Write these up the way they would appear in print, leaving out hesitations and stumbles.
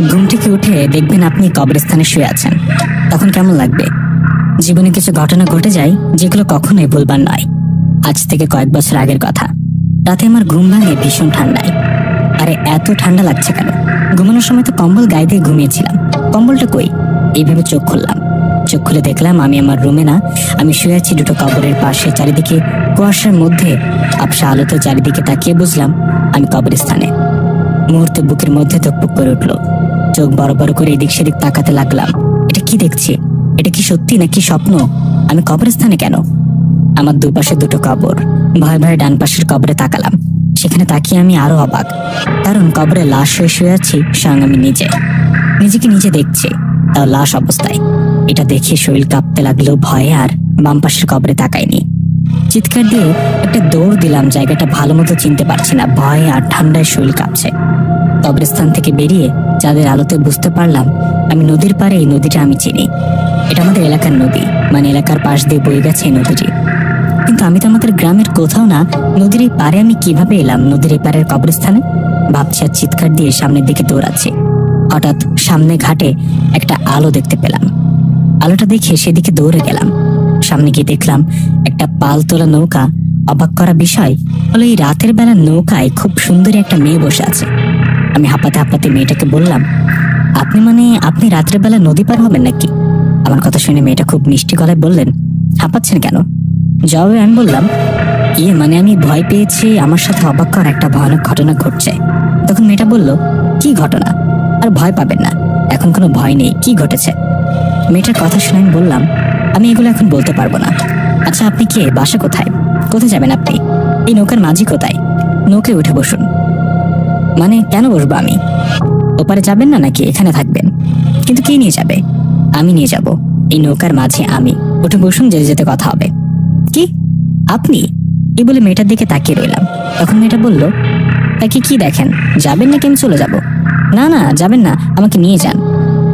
ঘুম থেকে উঠে দেখবেন আপনি কবরস্থানে শুয়ে আছেন, তখন কেমন লাগবে? জীবনে কিছু ঘটনা ঘটে যায় যেগুলো কখনোই ভুলবার নয়। আজ থেকে কয়েক বছর আগের কথা। রাতে আমার ঘুম ভাঙে ভীষণ ঠান্ডায়। আরে এত ঠান্ডা লাগছে কেন? ঘুমানোর সময় তো কম্বল গায়ে দিয়ে ঘুমিয়েছিলাম, কম্বলটা কই? এইভাবে চোখ খুললাম। চোখ খুলে দেখলাম আমি আমার রুমে না, আমি শুয়ে আছি দুটো কবরের পাশে। চারিদিকে কুয়াশার মধ্যে আবসা আলোতে চারিদিকে তাকিয়ে বুঝলাম আমি কবরস্থানে। মুহূর্তে বুকের মধ্যে ধকপুক করে উঠলো। চোখ বড় বড় করে এদিক সেদিক তাকাতে লাগলাম। এটা কি দেখছি? এটা কি সত্যি নাকি স্বপ্ন? আমি কবরস্থানে কেন? আমার দুপাশে দুটো কবর। ভয়ে ভয়ে ডান পাশের কবরে তাকালাম। সেখানে তাকিয়ে আমি আরো অবাক, কারণ কবরে লাশ হয়ে শুয়ে আছি স্বয়ং আমি নিজেকে নিজে দেখছি, তাও লাশ অবস্থায়। এটা দেখে শরীর কাঁপতে লাগলো ভয়ে, আর বাম পাশের কবরে তাকাইনি। চিৎকার দিয়ে একটা দৌড় দিলাম, জায়গাটা ভালো মতো চিনতে পারছি না, ভয়ে আর ঠান্ডায় শরীর কাঁপছে। কবরস্থান থেকে বেরিয়ে চাঁদের আলোতে বুঝতে পারলাম আমি নদীর পাড়ে। এই নদীটা আমি চিনি, এটা আমাদের এলাকার নদী, মানে এলাকার পাশ দিয়ে বয়ে গেছে এই নদীটি। কিন্তু আমি তো আমাদের গ্রামের কোথাও না, নদীর এই পারে আমি কিভাবে এলাম? নদীর এই পারের কবরস্থানে ভাবছি আর চিৎকার দিয়ে সামনের দিকে দৌড়াচ্ছি। হঠাৎ সামনে ঘাটে একটা আলো দেখতে পেলাম। আলোটা দেখে সেদিকে দৌড়ে গেলাম। সামনে গিয়ে দেখলাম একটা পাল তোলা নৌকা। অবাক করা বিষয় হলো এই রাতের বেলা নৌকায় খুব সুন্দরী একটা মেয়ে বসে আছে। আমি হাঁপাতে হাঁপাতে মেয়েটাকে বললাম, আপনি রাতের বেলা নদী পার হবেন নাকি? আমার কথা শুনে মেয়েটা খুব মিষ্টি গলায় বললেন, হাঁপাচ্ছেন কেন? জবাবে আমি বললাম, আমি ভয় পেয়েছি, আমার সাথে অবাক করা একটা ভয়ানক ঘটনা ঘটছে। তখন মেয়েটা বলল, কি ঘটনা? আর ভয় পাবেন না, এখন কোনো ভয় নেই। কি ঘটেছে? মেয়েটার কথা শুনে আমি বললাম, আমি এগুলো এখন বলতে পারবো না। আচ্ছা, আপনি কে? বাসা কোথায়? কোথায় যাবেন আপনি? এই নৌকার মাঝি কোথায়? নৌকে উঠে বসুন। মানে কেন বসবো আমি? ওপারে যাবেন না নাকি এখানে থাকবেন? কিন্তু কে নিয়ে যাবে? আমি নিয়ে যাব। এই নৌকার মাঝে আমি। উঠে বসুন, যেতে যেতে কথা হবে। কি? আপনি? এই বলে মেয়েটার দিকে তাকিয়ে রইলাম। তখন মেয়েটা বলল, তাকে কি দেখেন? যাবেন নাকি আমি চলে যাব? না না, যাবেন না, আমাকে নিয়ে যান।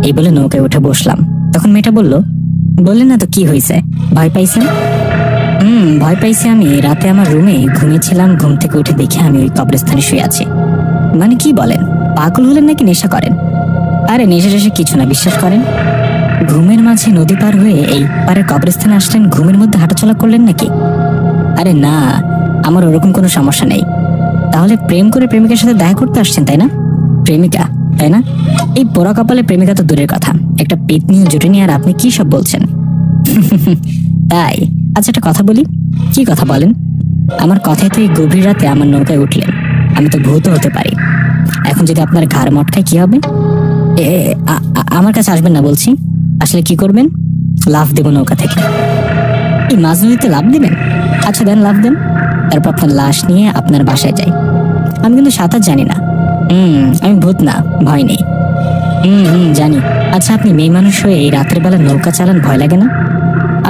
এই বলে নৌকায় উঠে বসলাম। তখন মেয়েটা বলল, বললেন না তো কি হয়েছে? ভয় পাইছেন? ভয় পাইছি। আমি রাতে আমার রুমে ঘুমিয়েছিলাম, ঘুম থেকে উঠে দেখে আমি ওই কবরস্থানে শুয়ে আছি। মানে কি বলেন? পাগল হলেন নাকি নেশা করেন? আরে নেশা টেশা কিছু না, বিশ্বাস করেন। ঘুমের মাঝে নদী পার হয়ে এই পারের কবরস্থানে আসলেন, ঘুমের মধ্যে হাঁটাচলা করলেন নাকি? আরে না, আমার ওরকম কোনো সমস্যা নেই। তাহলে প্রেম করে প্রেমিকার সাথে দেখা করতে আসছেন, তাই না? প্রেমিকা, তাই না? এই পোড়া কপালে প্রেমিকা তো দূরের কথা, একটা পেতনিও জুটেনি, আর আপনি কি সব বলছেন? তাই? আচ্ছা, একটা কথা বলি। কি কথা বলেন? আমার কথায় তো এই গভীর রাতে আমার নৌকায় উঠলেন, আমি তো ভূত হতে পারি। এখন যদি আপনার ঘাড় মটকায় কি হবে? আমার কাছে আসবেন না বলছি। আসলে কি করবেন? লাফ দেব নৌকা থেকে। এই মাঝ নদীতে লাফ দিবেন? আচ্ছা দেন, লাফ দেন। তারপর আপনার লাশ নিয়ে আপনার বাসায় যাই। আমি কিন্তু সাঁতার জানি না। আমি ভূত না, ভয় নেই। জানি। আচ্ছা, আপনি মেয়ে মানুষ হয়ে এই রাতের বেলা নৌকা চালান, ভয় লাগে না?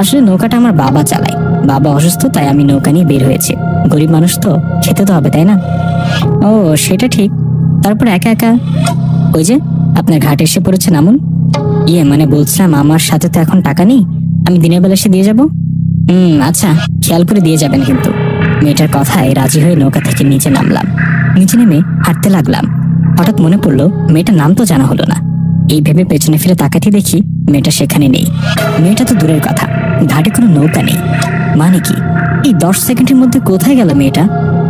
আসলে নৌকাটা আমার বাবা চালায়, বাবা অসুস্থ, তাই আমি নৌকা নিয়ে বের হয়েছি। গরিব মানুষ তো, খেতে তো হবে, তাই না? ও সেটা ঠিক। তারপর একা একা ওই যে আপনার ঘাটে এসে পড়েছে, নামুন। মানে বলছিলাম, আমার সাথে তো এখন টাকা নেই, আমি দিনের বেলা এসে দিয়ে যাব। আচ্ছা, খেয়াল করে দিয়ে যাবেন কিন্তু। মেয়েটার কথায় রাজি হয়ে নৌকা থেকে নিচে নামলাম। নিচে নেমে হাঁটতে লাগলাম। হঠাৎ মনে পড়লো মেয়েটার নাম তো জানা হলো না। এই ভেবে পেছনে ফিরে তাকাতে দেখি মেয়েটা সেখানে নেই। মেয়েটা তো দূরের কথা, ঘাটে কোনো নৌকা নেই। মানে কি, এই 10 সেকেন্ডের মধ্যে কোথায় গেল মেয়েটা?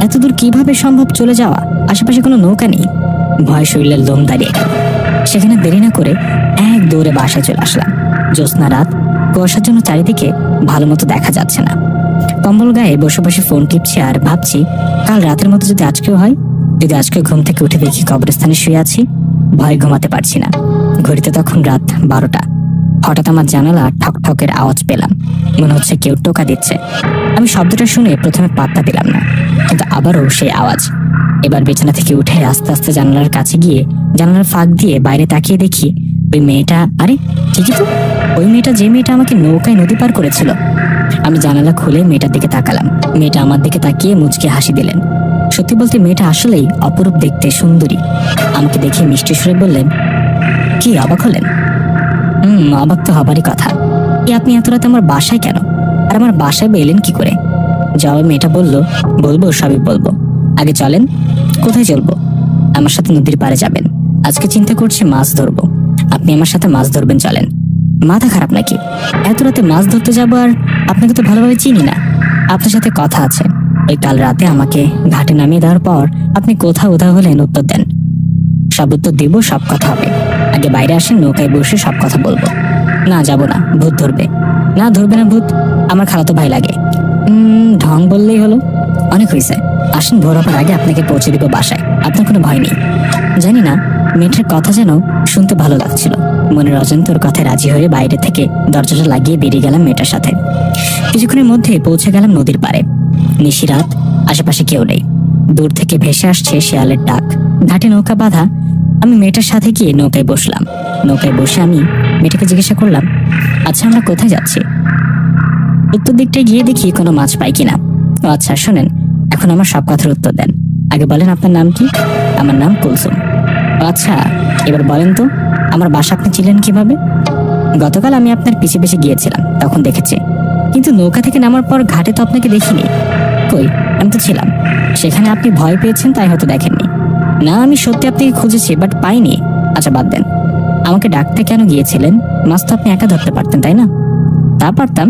এত দূর কিভাবে সম্ভব চলে যাওয়া? আশেপাশে কোনো নৌকা নেই। ভয় শরীরের লোম দাঁড়িয়ে গেল। সেখানে দেরি না করে এক দৌড়ে বাসায় চলে আসলাম। জ্যোৎস্না রাত, কুয়াশার জন্য চারিদিকে ভালো মতো দেখা যাচ্ছে না। কম্বল গায়ে বসে বসে ফোন টিপছি আর ভাবছি, কাল রাতের মতো যদি আজকেও হয়। যদি আজকে ঘুম থেকে উঠে দেখি কবরস্থানে শুয়ে আছি, ভয় ঘুমাতে পারছি না। ঘড়িতে তখন রাত 12টা। হঠাৎ আমার জানালা ঠকঠকের আওয়াজ পেলাম, মনে হচ্ছে কেউ টোকা দিচ্ছে। আমি শব্দটা শুনে প্রথমে পাত্তা দিলাম না, কিন্তু আবারও সেই আওয়াজ। এবার বিছানা থেকে উঠে আস্তে আস্তে জানালার কাছে গিয়ে জানালার ফাঁক দিয়ে বাইরে তাকিয়ে দেখি ওই মেয়েটা। আরে ঠিকই তো, ওই মেয়েটা, যে মেয়েটা আমাকে নৌকায় নদী পার করেছিল। আমি জানালা খুলে মেয়েটার দিকে তাকালাম। মেয়েটা আমার দিকে তাকিয়ে মুচকে হাসি দিলেন। সত্যি বলতে মেয়েটা আসলেই অপরূপ দেখতে, সুন্দরী। আমাকে দেখে মিষ্টি সুরে বললেন, কি অবাক হলেন? অবাক তো হবারই কথা। আপনি এত রাতে আমার বাসায় কেন? আর আমার বাসায় এলেন কি করে? জবাবে মেয়েটা বলল, বলবো, সবই বলবো। আগে চলেন। কোথায় চলবো? আমার সাথে নদীর পাড়ে যাবেন। আজকে চিন্তা করছি মাছ ধরবো, আপনি আমার সাথে মাছ ধরবেন, চলেন। মাথা খারাপ নাকি? এত রাতে মাছ ধরতে যাবো? আর আপনাকে তো ভালোভাবে চিনি না। আপনার সাথে কথা আছে। ওই কাল রাতে আমাকে ঘাটে নামিয়ে দেওয়ার পর আপনি কোথাও উধাও হলেন, উত্তর দেন। সব উত্তর দিব, সব কথা হবে। আগে বাইরে আসেন, নৌকায় বসে সব কথা বলবো। না, যাব না, ভূত ধরবে। না, ধরবে না ভূত, আমার খালাতো ভাই লাগে। ঢং বললেই হলো। অনেক হয়েছে, আসেন, ভোর হবার আগে আপনাকে পৌঁছে দিব বাসায়, আপনার কোনো ভয় নেই। জানি না, মেয়েটার কথা যেন শুনতে ভালো লাগছিল। মনের অজান্তে কথায় রাজি হয়ে বাইরে থেকে দরজাটা লাগিয়ে বেরিয়ে গেলাম মেয়েটার সাথে। কিছুক্ষণের মধ্যে পৌঁছে গেলাম নদীর পাড়ে। নিশিরাত, আশেপাশে কেউ নেই। দূর থেকে ভেসে আসছে শেয়ালের ডাক। ঘাটে নৌকা বাঁধা। আমি মেয়েটার সাথে গিয়ে নৌকায় বসলাম। নৌকায় বসে আমি মেয়েটাকে জিজ্ঞাসা করলাম, আচ্ছা আমরা কোথায় যাচ্ছি? উত্তর দিকটায় গিয়ে দেখি কোনো মাছ পাই কিনা। ও আচ্ছা, শোনেন, এখন আমার সব কথার উত্তর দেন। আগে বলেন আপনার নাম কি? আমার নাম কুলসুম। আচ্ছা, এবার বলেন তো আমার বাসা আপনি ছিলেন কিভাবে? গতকাল আমি আপনার পিছে পিছে গিয়েছিলাম, তখন দেখেছি, কিন্তু নৌকা থেকে নামার পর ঘাটে তো আপনাকে দেখিনি। কই, আমি তো ছিলাম সেখানে। আপনি ভয় পেয়েছেন তাই হয়তো দেখেননি। না, আমি সত্যি আপনাকে খুঁজেছি, বাট পাইনি। আচ্ছা বাদ দেন, আমাকে ডাকতে কেন গিয়েছিলেন? মাছ তো আপনি একা ধরতে পারতেন, তাই না? তা পারতাম,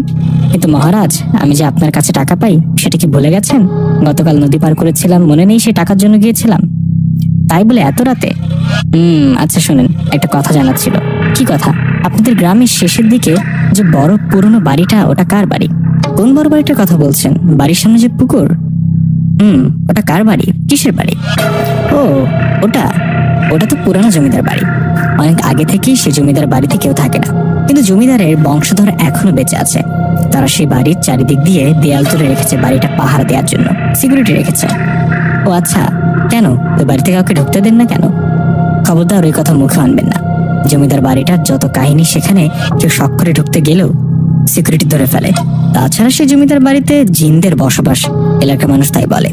কিন্তু মহারাজ, আমি যে আপনার কাছে টাকা পাই সেটা কি ভুলে গেছেন? গতকাল নদী পার করেছিলাম, মনে নেই? সে টাকার জন্য গিয়েছিলাম। তাই বলে এত রাতে? আচ্ছা শুনেন, একটা কথা জানার ছিল। কি কথা? আপনাদের গ্রামের শেষের দিকে যে বড় পুরনো বাড়িটা, ওটা কার বাড়ি? কোন বড় বাড়িটার কথা বলছেন? বাড়ির সামনে যে পুকুর? ওটা কার বাড়ি? কিসের বাড়ি? ও, ওটা ওটা তো পুরানো জমিদার বাড়ি। অনেক আগে থেকেই সে জমিদার বাড়িতে কেউ থাকে না, কিন্তু জমিদারের বংশধর এখনো বেঁচে আছে। তারা সেই বাড়ির চারিদিক দিয়ে দেয়াল তুলে রেখেছে বাড়িটা পাহারা দেওয়ার জন্য, সিকিউরিটি রেখেছে। ও আচ্ছা, কেন ওই বাড়িতে কাউকে ঢুকতে দেন না কেন? খবরদার ওই কথা মুখে আনবেন না। জমিদার বাড়িটার যত কাহিনী, সেখানে কেউ শখ করে ঢুকতে গেলেও সিকিউরিটি ধরে ফেলে। তাছাড়া সেই জমিদার বাড়িতে জিনদের বসবাস, এলাকার মানুষ তাই বলে।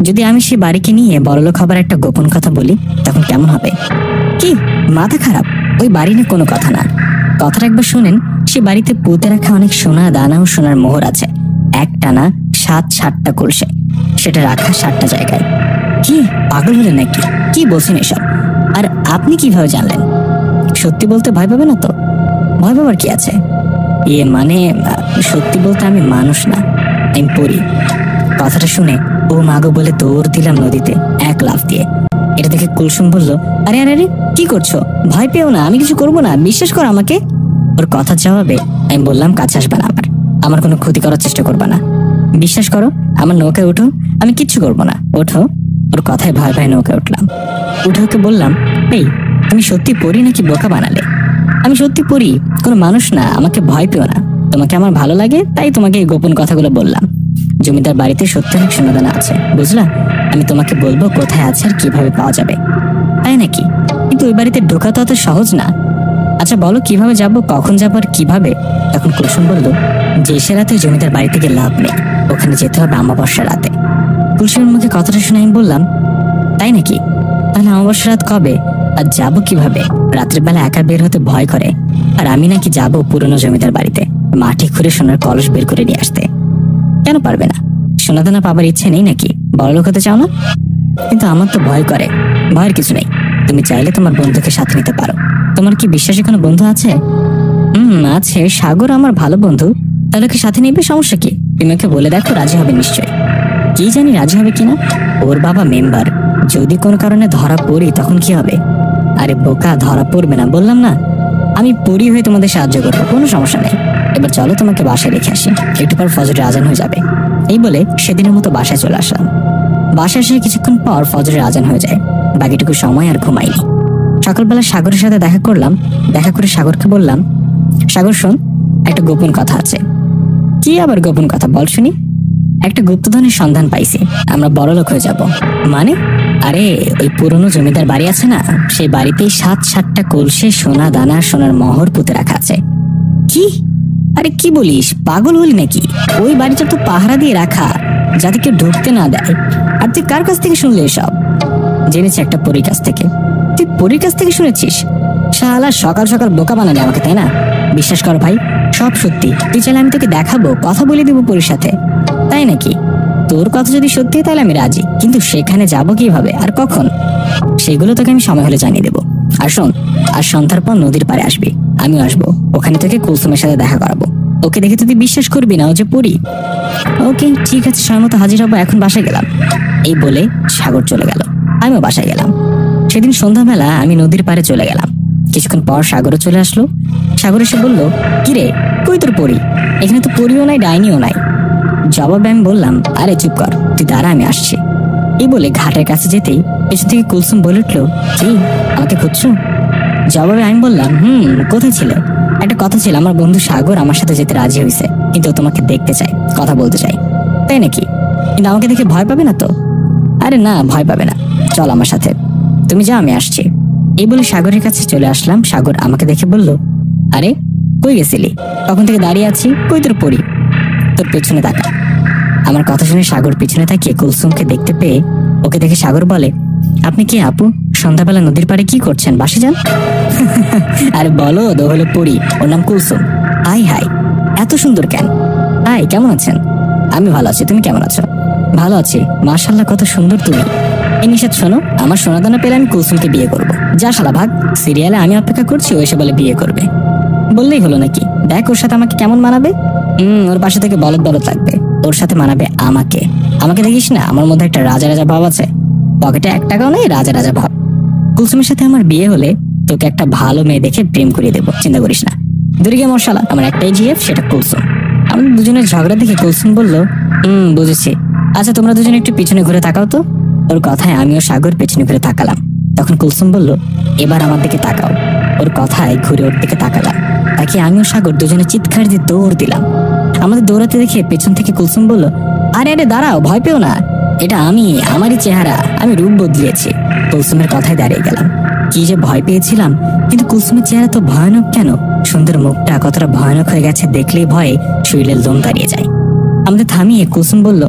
যদি আমি সেই বাড়িকে নিয়ে বড়লোক হবার একটা গোপন কথা বলি, তখন কেমন হবে? কি মাথা খারাপ? ওই বাড়ি নিয়ে কোনো কথা না, কথাটা একবার শোনেন। সে বাড়িতে পুঁতে রাখা অনেক সোনা দানা ও সোনার মোহর আছে। একটানা 7-7টা কলসে, সেটা রাখা 7টা জায়গায়। কি পাগল হলেন নাকি? কি বলছেন এসব? আর আপনি কিভাবে জানলেন? সত্যি বলতে ভয় পাবে না তো? ভয় পাবার কি আছে? মানে সত্যি বলতে আমি মানুষ না, আমি পড়ি। কথাটা শুনে ও মাগো বলে দৌড় দিলাম নদীতে, এক লাফ দিয়ে। এটা দেখে কুলসুম বলল, আরে আরে আরে, কি করছো? ভয় পেও না, আমি কিছু করবো না, বিশ্বাস করো আমাকে। ওর কথার জবাবে আমি বললাম, কাছে আসবে না, আমার কোনো ক্ষতি করার চেষ্টা করবে না, বিশ্বাস করো। আমার নৌকায় উঠো, আমি কিচ্ছু করবো না, ওঠো। ওর কথায় ভয় ভয় নৌকায় উঠলাম। উঠে ওকে বললাম, এই তুমি সত্যি পড়ি নাকি বোকা বানালে? আমি সত্যি পড়ি, কোনো মানুষ না, আমাকে ভয় পেও না। তোমাকে আমার ভালো লাগে তাই তোমাকে এই গোপন কথাগুলো বললাম। জমিদার বাড়িতে সত্যি অনেক সোনাদানা আছে, বুঝলা? আমি তোমাকে বলবো কোথায় আছে আর কিভাবে পাওয়া যাবে। তাই নাকি? কিন্তু ওই বাড়িতে ঢোকা তো অত সহজ না। আচ্ছা বলো কিভাবে যাব, কখন যাবো আর কিভাবে? তখন কুলসুম বলল, যে সে রাতে জমিদার বাড়ি থেকে লাভ নেই, ওখানে যেতে হবে অমাবস্যা রাতে। কুলসুমের মুখে কথাটা শুনে আমি বললাম, তাই নাকি? তাহলে অমাবস্যা রাত কবে আর যাবো কিভাবে? রাত্রের বেলা একা বের হতে ভয় করে, আর আমি নাকি যাবো পুরনো জমিদার বাড়িতে মাটি খুঁড়ে সোনার কলস বের করে নিয়ে আসতে। কেন পারবে না? সোনাদানা পাবার ইচ্ছে নেই নাকি? বড়লোক হতে চাও না? কিন্তু আমার তো ভয় করে। ভয়ের কিছু নেই, তুমি চাইলে তোমার বন্ধুকে সাথে নিতে পারো। তোমার কি বিশ্বাসী কোনো বন্ধু আছে? আছে, সাগর আমার ভালো বন্ধু। তাহলে কি সাথে নিবে? সমস্যা কি? তুমি ওকে বলে দেখো, রাজি হবে নিশ্চয়। কি জানি রাজি হবে কিনা, ওর বাবা মেম্বার। যদি কোনো কারণে ধরা পড়ি তখন কি হবে? আরে বোকা, ধরা পড়বে না, বললাম না। আমি পড়ি হয়ে তোমাদের সাহায্য করবো, কোনো সমস্যা নেই। এবার চলো তোমাকে বাসায় রেখে আসি, একটু পর ফজরের আজান হয়ে যাবে। এই বলে সেদিনের মতো বাসায় চলে আসলাম। বাসায় এসে কিছুক্ষণ পর ফজরের আজান হয়ে যায়। বাকিটুকু সময় আর ঘুমাইনি। সকালবেলা সাগরের সাথে দেখা করলাম। দেখা করে সাগরকে বললাম, সাগর শোন, একটা গোপন কথা আছে। কি আবার গোপন কথা? বল শুনি। একটা গুপ্তধনের সন্ধান পাইছি, আমরা বড়লোক হয়ে যাব। মানে? আরে ওই পুরনো জমিদার বাড়ি আছে না, সেই বাড়িতেই 7-7টা কলসে সোনা দানা সোনার মোহর পুঁতে রাখা আছে। কি? আরে কি বলিস, পাগল হলি নাকি? ওই বাড়িটা তো পাহারা দিয়ে রাখা, যাতে কেউ ঢুকতে না দেয়। আর তুই কার কাছ থেকে শুনলি এসব? জেনেছি একটা পরীর কাছ থেকে। তুই পরীর কাছ থেকে শুনেছিস? শালা সকাল সকাল বোকা বানালে আমাকে, তাই না? বিশ্বাস কর ভাই, সব সত্যি। তুই চাইলে আমি তোকে দেখাবো, কথা বলে দেবো পরীর সাথে। তাই নাকি? তোর কথা যদি সত্যি তাহলে আমি রাজি, কিন্তু সেখানে যাব কিভাবে আর কখন? সেগুলো তোকে আমি সময় হলে জানিয়ে দেবো। আর শোন, আর সন্ধ্যার পর নদীর পাড়ে আসবি, আমিও আসবো। ওখানে তোকে কুলসুমের সাথে দেখা করাবো। ওকে দেখে তুই বিশ্বাস করবি না ও যে পড়ি। ওকে ঠিক আছে, সময় মতো হাজির হবো, এখন বাসায় গেলাম। এই বলে সাগর চলে গেল, আমিও বাসায় গেলাম। সেদিন সন্ধ্যাবেলা আমি নদীর পাড়ে চলে গেলাম। কিছুক্ষণ পর সাগরও চলে আসলো। সাগর এসে বলল, কিরে কই তোর পড়ি? এখানে তো পড়িও নাই, ডাইনিও নাই। জবাবে আমি বললাম, আরে চুপ কর, তুই দাঁড়া, আমি আসছি। এই বলে ঘাটের কাছে যেতেই পেছন থেকে কুলসুম বলে উঠলো, কি আমাকে খুঁজছো? জবাবে আমি বললাম, কোথায় ছিলে? একটা কথা ছিল, আমার বন্ধু সাগর আমার সাথে যেতে রাজি হয়েছে, কিন্তু তোমাকে দেখতে চাই, কথা বলতে চাই। তাই নাকি? কিন্তু আমাকে দেখে ভয় পাবে না তো? আরে না, ভয় পাবে না, চল আমার সাথে, তুমি যাও, আমি আসছি। এই বলে সাগরের কাছে চলে আসলাম। সাগর আমাকে দেখে বলল, আরে কই গেছিলি? তখন থেকে দাঁড়িয়ে আছি, কই তোর পড়ি? তোর পেছনে তাকা। আমার কথা শুনে সাগর পিছনে তাকিয়ে কুলসুমকে দেখতে পেয়ে ওকে দেখে সাগর বলে, আপনি কি আপু সন্ধ্যাবেলা নদীর পাড়ে কি করছেন? বাসে যান। আরে বলো, ও হলো পড়ি, ওর নাম কুলসুম। হাই হাই, এত সুন্দর কেন? হাই, কেমন আছেন? আমি ভালো আছি, তুমি কেমন আছো? ভালো আছি, মাশাআল্লাহ, কত সুন্দর তুমি। এই নিষেধ শোনো, আমার সোনাদানা পেলে আমি কুলসুমকে বিয়ে করবো। যা শালা ভাগ, সিরিয়ালে আমি অপেক্ষা করছি, ও এসে বলে বিয়ে করবে। বললেই হলো নাকি? দেখ ওর সাথে আমাকে কেমন মানাবে। ওর পাশে থেকে বলদ বলদ লাগবে, ওর সাথে মানাবে আমাকে। আমাকে দেখিস না, আমার মধ্যে একটা রাজা রাজা ভাব আছে, পকেটে 1 টাকাও নেই, রাজা রাজা ভাব। কুলসুমের সাথে আমার বিয়ে হলে তোকে একটা ভালো মেয়ে দেখে প্রেম করিয়ে দেবো, চিন্তা করিস না। দূরে গিয়ে মশালা, আমার একটাই জিএফ, সেটা কুলসুম। আমাদের দুজনের ঝগড়া দেখে কুলসুম বলল, বুঝেছি, আচ্ছা তোমরা দুজনে একটু পিছনে ঘুরে তাকাও তো। ওর কথায় আমিও সাগর পেছনে ঘুরে তাকালাম। তখন কুলসুম বলল, এবার আমার দিকে তাকাও। ওর কথায় ঘুরে ওর দিকে তাকালাম, তাকে আমিও সাগর দুজনে চিৎকার দিয়ে দৌড় দিলাম। আমাদের দৌড়াতে দেখে পেছন থেকে কুলসুম বলল, আরে আরে দাঁড়াও, ভয় পেও না, এটা আমি, আমারই চেহারা, আমি রূপ বদলিয়েছি। কুলসুমের কথায় দাঁড়িয়ে গেলাম। কি যে ভয় পেয়েছিলাম, কিন্তু কুলসুমের চেহারা তো ভয়ানক কেন? সুন্দর মুখটা কতটা ভয়ানক হয়ে গেছে, দেখলেই ভয়ে শরীরের লোম দাঁড়িয়ে যায়। আমাদের থামিয়ে কুলসুম বলল,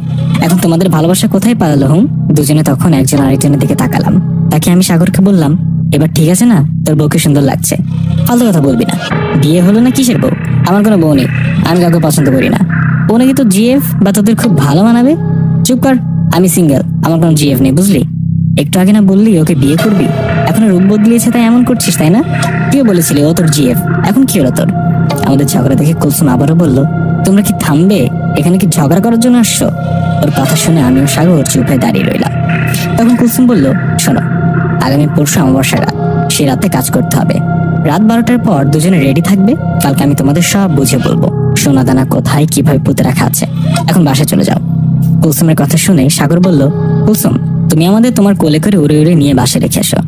এখন তোমাদের ভালোবাসা কোথায় পালালো? দুজনে তখন একজন আরেকজনের দিকে তাকালাম। তাকে আমি সাগরকে বললাম, এবার ঠিক আছে না? তোর বউকে সুন্দর লাগছে, ফালতু কথা বলবি না। বিয়ে হলো না কিসের বউ? আমার কোনো বউ নেই, আমি কাউকে পছন্দ করি না। ও নাকি তো জিএফ বা তোদের খুব ভালো মানাবে। চুপ কর, আমি সিঙ্গেল, আমার কোনো জিএফ নেই, বুঝলি? একটু আগে না বললি ওকে বিয়ে করবি? এখন রূপ বদলিয়েছে তাই এমন করছিস, তাই না? তুইও বলেছিলি ও তোর জিএফ, এখন কি হলো তোর? আমাদের ঝগড়া দেখে কুলসুম আবারও বলল, তোমরা কি থামবে? এখানে কি ঝগড়া করার জন্য আসছো? ওর কথা শুনে আমিও সাগর চুপ হয়ে দাঁড়িয়ে রইলাম। তখন কুলসুম বলল, শোনো, আগামী পরশু অমাবস্যার রাত, সে রাতে কাজ করতে হবে। রাত 12টার পর দুজনে রেডি থাকবে, কালকে আমি তোমাদের সব বুঝে বলবো সোনা দানা কোথায় কিভাবে পুঁতে রাখা আছে। এখন বাসায় চলে যাও। কুলসুমের কথা শুনে সাগর বলল, কুলসুম তুমি আমাদের তোমার কোলে করে উড়ে উড়ে নিয়ে বাসায় রেখে আসো।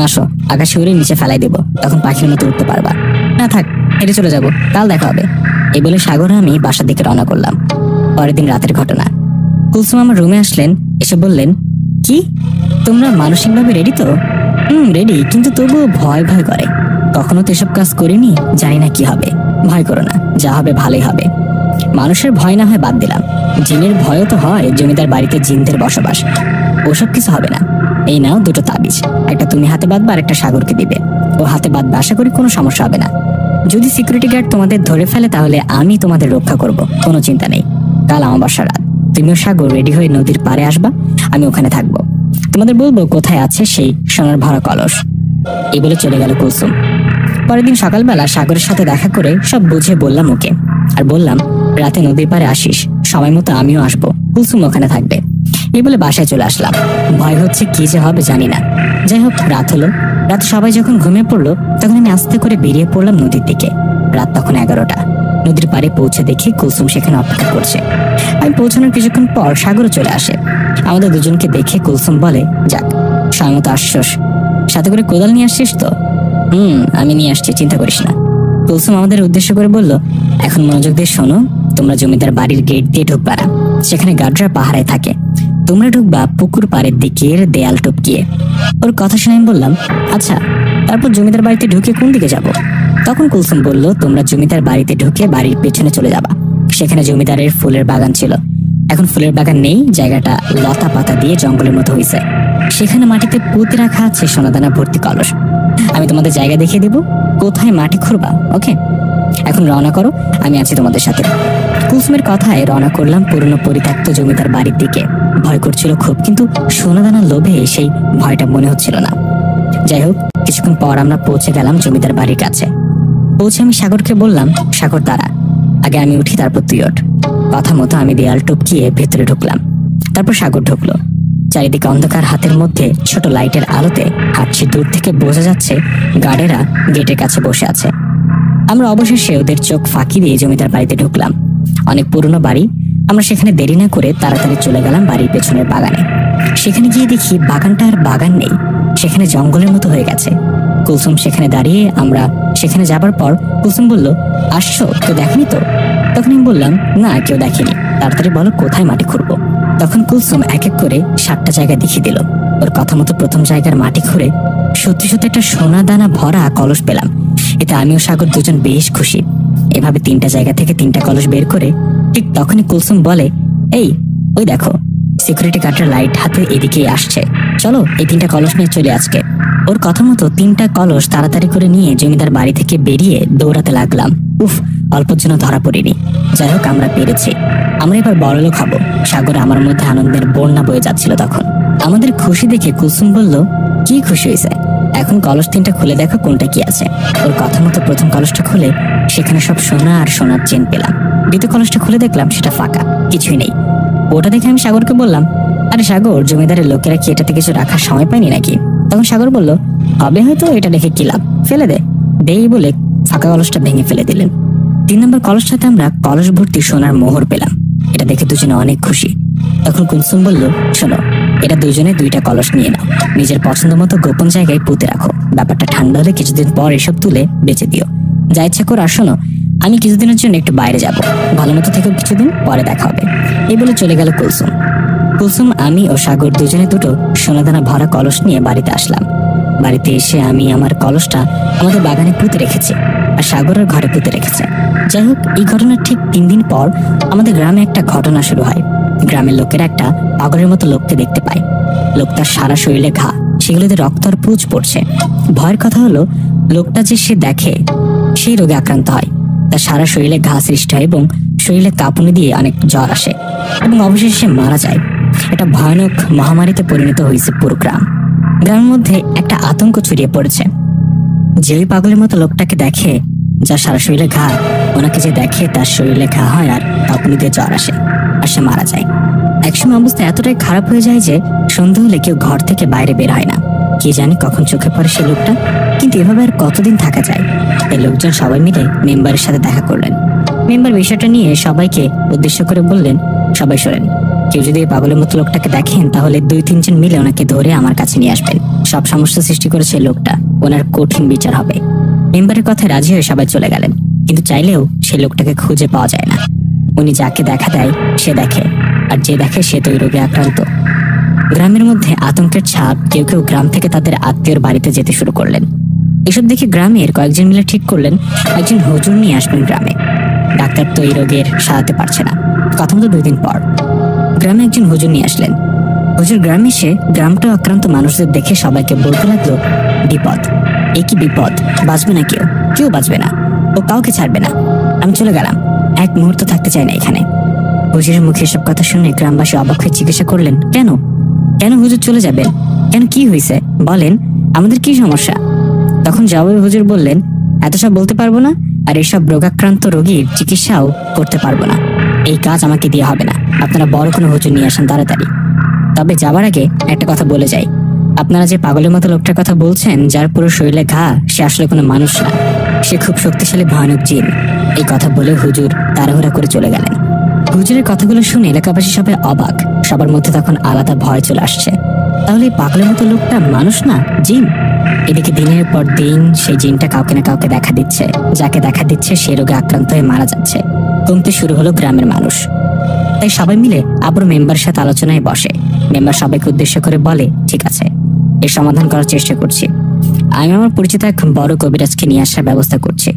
আসো, আকাশে উড়ে নিচে ফেলাই দেবো, তখন পাখির মতো উঠতে পারবা। না থাক, হেঁটে চলে যাবো, কাল দেখা হবে। এই বলে সাগর আমি বাসার দিকে রওনা করলাম। পরের দিন রাতের ঘটনা। কুলসুম আমার রুমে আসলেন, এসে বললেন, কি তোমরা মানসিকভাবে রেডি তো? রেডি, কিন্তু তবুও ভয় ভয় করে। কখনো তো এসব কাজ করিনি, জানি না কি হবে। ভয় করো না, যা হবে ভালোই হবে। মানুষের ভয় না হয় বাদ দিলাম, জিনের ভয়ও তো হয়, জমিদার বাড়িতে জিনদের বসবাস। ওসব কিছু হবে না। এই নাও 2টো তাবিজ, একটা তুমি হাতে বাঁধবা আর একটা সাগরকে দিবে। ও হাতে বাঁধবে, আশা করি কোনো সমস্যা হবে না। যদি সিকিউরিটি গার্ড তোমাদের ধরে ফেলে তাহলে আমি তোমাদের রক্ষা করব, কোনো চিন্তা নেই। কাল অমাবস্যার রাত, তুমিও সাগর রেডি হয়ে নদীর পাড়ে আসবা, আমি ওখানে থাকবো। তোমাদের বলবো কোথায় আছে সেই সোনার ভরা কলস। এই বলে চলে গেল কুলসুম। পরের দিন সকালবেলা সাগরের সাথে দেখা করে সব বুঝে বললাম ওকে, আর বললাম রাতে নদীর পাড়ে আসিস, সময় মতো আমিও আসবো, কুলসুম ওখানে থাকবে। এই বলে বাসায় চলে আসলাম। ভয় হচ্ছে, কি যে হবে জানি না। যাই হোক, রাত হলো। রাত সবাই যখন ঘুমিয়ে পড়লো তখন আমি আস্তে করে বেরিয়ে পড়লাম নদীর দিকে। রাত তখন 11টা। নদীর পাড়ে পৌঁছে দেখি কুলসুম সেখানে অপেক্ষা করছে। আমি পৌঁছানোর কিছুক্ষণ পর সাগরও চলে আসে। আমাদের দুজনকে দেখে কুলসুম বলে, যাক সময় মতো আসছস, সাথে করে কোদাল নিয়ে আসছিস তো? আমি নিয়ে আসছি, চিন্তা করিস না। কুলসুম আমাদের উদ্দেশ্য করে বলল, এখন মনোযোগ দিয়ে শোনো, তোমরা জমিদার বাড়ির গেট দিয়ে ঢুকবা না, সেখানে গার্ডরা পাহারায় থাকে। তোমরা ঢুকবা পুকুর পাড়ের দিকের দেয়াল টপকিয়ে। ওর কথা শুনে আমি বললাম, আচ্ছা তারপর জমিদার বাড়িতে ঢুকে কোন দিকে যাব? তখন কুলসুম বলল, তোমরা জমিদার বাড়িতে ঢুকে বাড়ির পেছনে চলে যাবা। সেখানে জমিদারের ফুলের বাগান ছিল, এখন ফুলের বাগান নেই, জায়গাটা লতা পাতা দিয়ে জঙ্গলের মতো হয়েছে। সেখানে মাটিতে পুঁতে রাখা আছে সোনাদানা ভর্তি কলস। আমি তোমাদের জায়গা দেখিয়ে দেব, কোথায় মাটি খুঁড়বা। ওকে, এখন রওনা করো, আমি আছি তোমাদের সাথে। কুলসুমের কথায় রওনা করলাম পুরনো পরিত্যক্ত জমিদার বাড়ির দিকে। ভয় করছিল খুব, কিন্তু সোনাদানার লোভে সেই ভয়টা মনে হচ্ছিল না। যাই হোক, কিছুক্ষণ পর আমরা পৌঁছে গেলাম জমিদার বাড়ির কাছে। পৌঁছে আমি সাগরকে বললাম, সাগর দাঁড়া, আগে আমি উঠি, তারপর তুই ওঠ। কথা মতো আমি দেয়াল টপকিয়ে ভেতরে ঢুকলাম। তারপর সাগর ঢুকলো। চারিদিকে অন্ধকার, হাতের মধ্যে ছোট লাইটের আলোতে হাঁটছি। দূর থেকে বোঝা যাচ্ছে গার্ডেরা গেটের কাছে বসে আছে। আমরা অবশেষে ওদের চোখ ফাঁকি দিয়ে জমিদার বাড়িতে ঢুকলাম। অনেক পুরনো বাড়ি। আমরা সেখানে দেরি না করে তাড়াতাড়ি চলে গেলাম বাড়ির পেছনের বাগানে। সেখানে গিয়ে দেখি বাগানটা আর বাগান নেই, সেখানে জঙ্গলের মতো হয়ে গেছে। কুলসুম সেখানে দাঁড়িয়ে। আমরা সেখানে যাবার পর কুলসুম বলল, আসছো, কেউ দেখেনি তো? তখন আমি বললাম, না, কেউ দেখেনি। তাড়াতাড়ি বলো কোথায় মাটি খুঁড়বো। তখন কুলসুম এক এক করে 7টা জায়গা দেখিয়ে দিল। ওর কথা মতো প্রথম জায়গার মাটি খুঁড়ে সত্যি সত্যি একটা সোনা দানা ভরা কলস পেলাম। এতে আমিও সাগর দুজন বেশ খুশি। এভাবে 3টা জায়গা থেকে 3টা কলস বের করে ঠিক তখনই কুলসুম বলে, এই ওই দেখো, সিকিউরিটি গার্ডের লাইট হাতে এদিকেই আসছে, চলো এই 3টা কলস নিয়ে চলে আজকে। ওর কথা মতো 3টা কলস তাড়াতাড়ি করে নিয়ে জমিদার বাড়ি থেকে বেরিয়ে দৌড়াতে লাগলাম। উফ, অল্পের জন্য ধরা পড়িনি। যাই হোক, আমরা পেরেছি। আমরা এবার বড়লোক হব। সাগর আমার মধ্যে আনন্দের বন্যা বয়ে যাচ্ছিল। তখন আমাদের খুশি দেখে কুলসুম বলল, কি খুশি হয়েছে? এখন কলস 3টা খুলে দেখো কোনটা কি আছে। ওর কথা মতো প্রথম কলসটা খুলে সেখানে সব সোনা আর সোনার চেন পেলাম। দ্বিতীয় কলসটা খুলে দেখলাম সেটা ফাঁকা, কিছুই নেই। ওটা দেখে আমি সাগরকে বললাম, আরে সাগর, জমিদারের লোকেরা কি এটাতে কিছু রাখার সময় পায়নি নাকি? তখন সাগর বলল, হবে হয়তো, এটা দেখে কি লাভ, ফেলে দে। দেই বলে ফাঁকা কলসটা ভেঙে ফেলে দিলেন। 3 নম্বর কলসটাতে আমরা কলস ভর্তি সোনার মোহর পেলাম। এটা দেখে দুজনে অনেক খুশি। তখন কুলসুম বলল, শোনো, এটা দুজনে 2টা কলস নিয়ে নাও, নিজের পছন্দ মতো গোপন জায়গায় পুঁতে রাখো। ব্যাপারটা ঠান্ডা হলে কিছুদিন পর এসব তুলে বেচে দিও। যা ইচ্ছা কর। আর শোনো, আমি কিছুদিনের জন্য একটু বাইরে যাব, ভালো মতো থেকে কিছুদিন পরে দেখা হবে। এই বলে চলে গেল কুলসুম। কুলসুম, আমি ও সাগর দুজনে 2টো সোনাদানা ভরা কলস নিয়ে বাড়িতে আসলাম। বাড়িতে এসে আমি আমার কলসটা আমাদের বাগানে পুঁতে রেখেছি, আর সাগরের ঘরে পুঁতে রেখেছে। যাই হোক, এই ঘটনার ঠিক 3 দিন পর আমাদের গ্রামে একটা ঘটনা শুরু হয়। গ্রামের লোকেরা একটা পাগলের মতো লোককে দেখতে পায়। লোকটার সারা শরীরে ঘা, সেগুলোতে রক্ত আর পুঁজ পড়ছে। ভয়ের কথা হলো, লোকটা যে সে দেখে সেই রোগে আক্রান্ত হয়। তার সারা শরীরে ঘা সৃষ্টি হয় এবং শরীরে কাঁপুনি দিয়ে অনেক জ্বর আসে এবং অবশেষে সে মারা যায়। এটা ভয়ানক মহামারীতে পরিণত হয়েছে পুরো গ্রাম। গ্রামের মধ্যে একটা আতঙ্ক ছড়িয়ে পড়েছে। যে ওই পাগলের মতো লোকটাকে দেখে, যার সারা শরীরে ঘা, ওনাকে যে দেখে তার শরীরে ঘা হয় আর কাঁপুনি দিয়ে জ্বর আসে আর সে মারা যায়। একসময় অবস্থা এতটাই খারাপ হয়ে যায় যে সন্ধ্যা হলে কেউ ঘর থেকে বাইরে বের হয় না। কে জানে কখন চোখে পড়ে সে লোকটা। কিন্তু এভাবে আর কতদিন থাকা যায়? এই লোকজন সবাই মিলে মেম্বারের সাথে দেখা করলেন। মেম্বার বিষয়টা নিয়ে সবাইকে উদ্দেশ্য করে বললেন, সবাই শোনেন, কেউ যদি এই পাগলের মতো লোকটাকে দেখেন তাহলে 2-3 জন মিলে ওনাকে ধরে আমার কাছে নিয়ে আসবেন। সব সমস্যা সৃষ্টি করেছে লোকটা, ওনার কঠিন বিচার হবে। মেম্বারের কথায় রাজি হয়ে সবাই চলে গেলেন। কিন্তু চাইলেও সেই লোকটাকে খুঁজে পাওয়া যায় না। উনি যাকে দেখা দেয় সে দেখে, আর যে দেখে সে তো ওই রোগে আক্রান্ত। গ্রামের মধ্যে আতঙ্কের ছাপ। কেউ কেউ গ্রাম থেকে তাদের আত্মীয়র বাড়িতে যেতে শুরু করলেন। এসব দেখে গ্রামের কয়েকজন মিলে ঠিক করলেন একজন হুজুর নিয়ে আসবেন গ্রামে। ডাক্তার তো এই রোগের সারাতে পারছে না। কথা মতো 2 দিন পর গ্রামে একজন হুজুর নিয়ে আসলেন। হুজুর গ্রামে এসে গ্রামটাও আক্রান্ত মানুষদের দেখে সবাইকে বলতে লাগলো, বিপদ, এ কি বিপদ, বাঁচবে না কেউ, কেউ বাঁচবে না, ও কাউকে ছাড়বে না। আমি চলে গেলাম, এক মুহূর্ত থাকতে চাই না এখানে। হুজুরের মুখে এসব কথা শুনে গ্রামবাসী অবাক হয়ে জিজ্ঞাসা করলেন, কেন কেন হুজুর চলে যাবেন? কেন, কি হয়েছে বলেন, আমাদের কি সমস্যা? তখন জবাবে হুজুর বললেন, এত সব বলতে পারবো না, আর এসব রোগাক্রান্ত রোগীর চিকিৎসাও করতে পারবো না। এই কাজ আমাকে দিয়ে হবে না। আপনারা বড় কোনো হুজুর নিয়ে আসেন তাড়াতাড়ি। তবে যাবার আগে একটা কথা বলে যাই, আপনারা যে পাগলের মতো লোকটার কথা বলছেন, যার পুরো শরীরে ঘা, সে আসলে কোনো মানুষ না, সে খুব শক্তিশালী ভয়ানক জিন। এই কথা বলে হুজুর তাড়াহুড়া করে চলে গেলেন। হুজুরের কথাগুলো শুনে এলাকাবাসী সবাই অবাক। সবার মধ্যে তখন আলাদা ভয় চলে আসছে। তাহলে এই পাগলের মতো লোকটা মানুষ না, জিন? এদিকে দিনের পর দিন সেই জিনটা কাউকে না কাউকে দেখা দিচ্ছে। যাকে দেখা দিচ্ছে সে রোগে আক্রান্ত হয়ে মারা যাচ্ছে। কমতে শুরু হলো গ্রামের মানুষ। তাই সবাই মিলে আবার মেম্বারের সাথে আলোচনায় বসে। মেম্বার সবাইকে উদ্দেশ্য করে বলে, ঠিক আছে, এর সমাধান করার চেষ্টা করছি। আমি আমার পরিচিত এক বড় কবিরাজকে নিয়ে আসার ব্যবস্থা করছি।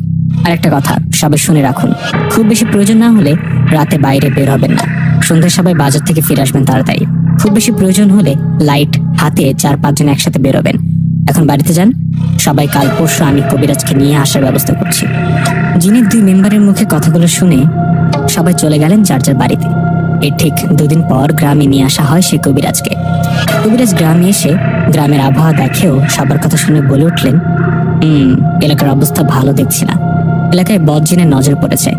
আর একটা কথা সবাই শুনে রাখুন, খুব বেশি প্রয়োজন না হলে রাতে বাইরে বের হবেন না। সন্ধ্যায় সবাই বাজার থেকে ফিরে আসবেন তাড়াতাড়ি। খুব বেশি প্রয়োজন হলে লাইট হাতে 4-5 জন একসাথে বেরোবেন। এখন বাড়িতে যান সবাই, কাল পরশু আমি কবিরাজকে নিয়ে আসার ব্যবস্থা করছি। জিনের 2 মেম্বারের মুখে কথাগুলো শুনে সবাই চলে গেলেন যার যার বাড়িতে। এর ঠিক 2 দিন পর গ্রামে নিয়ে আসা হয় সেই কবিরাজকে। কবিরাজ গ্রামে এসে গ্রামের আবহাওয়া দেখেও সবার কথা শুনে বলে উঠলেন, এলাকার অবস্থা ভালো দেখছি না। এলাকায় বদজিনের নজর পড়েছে।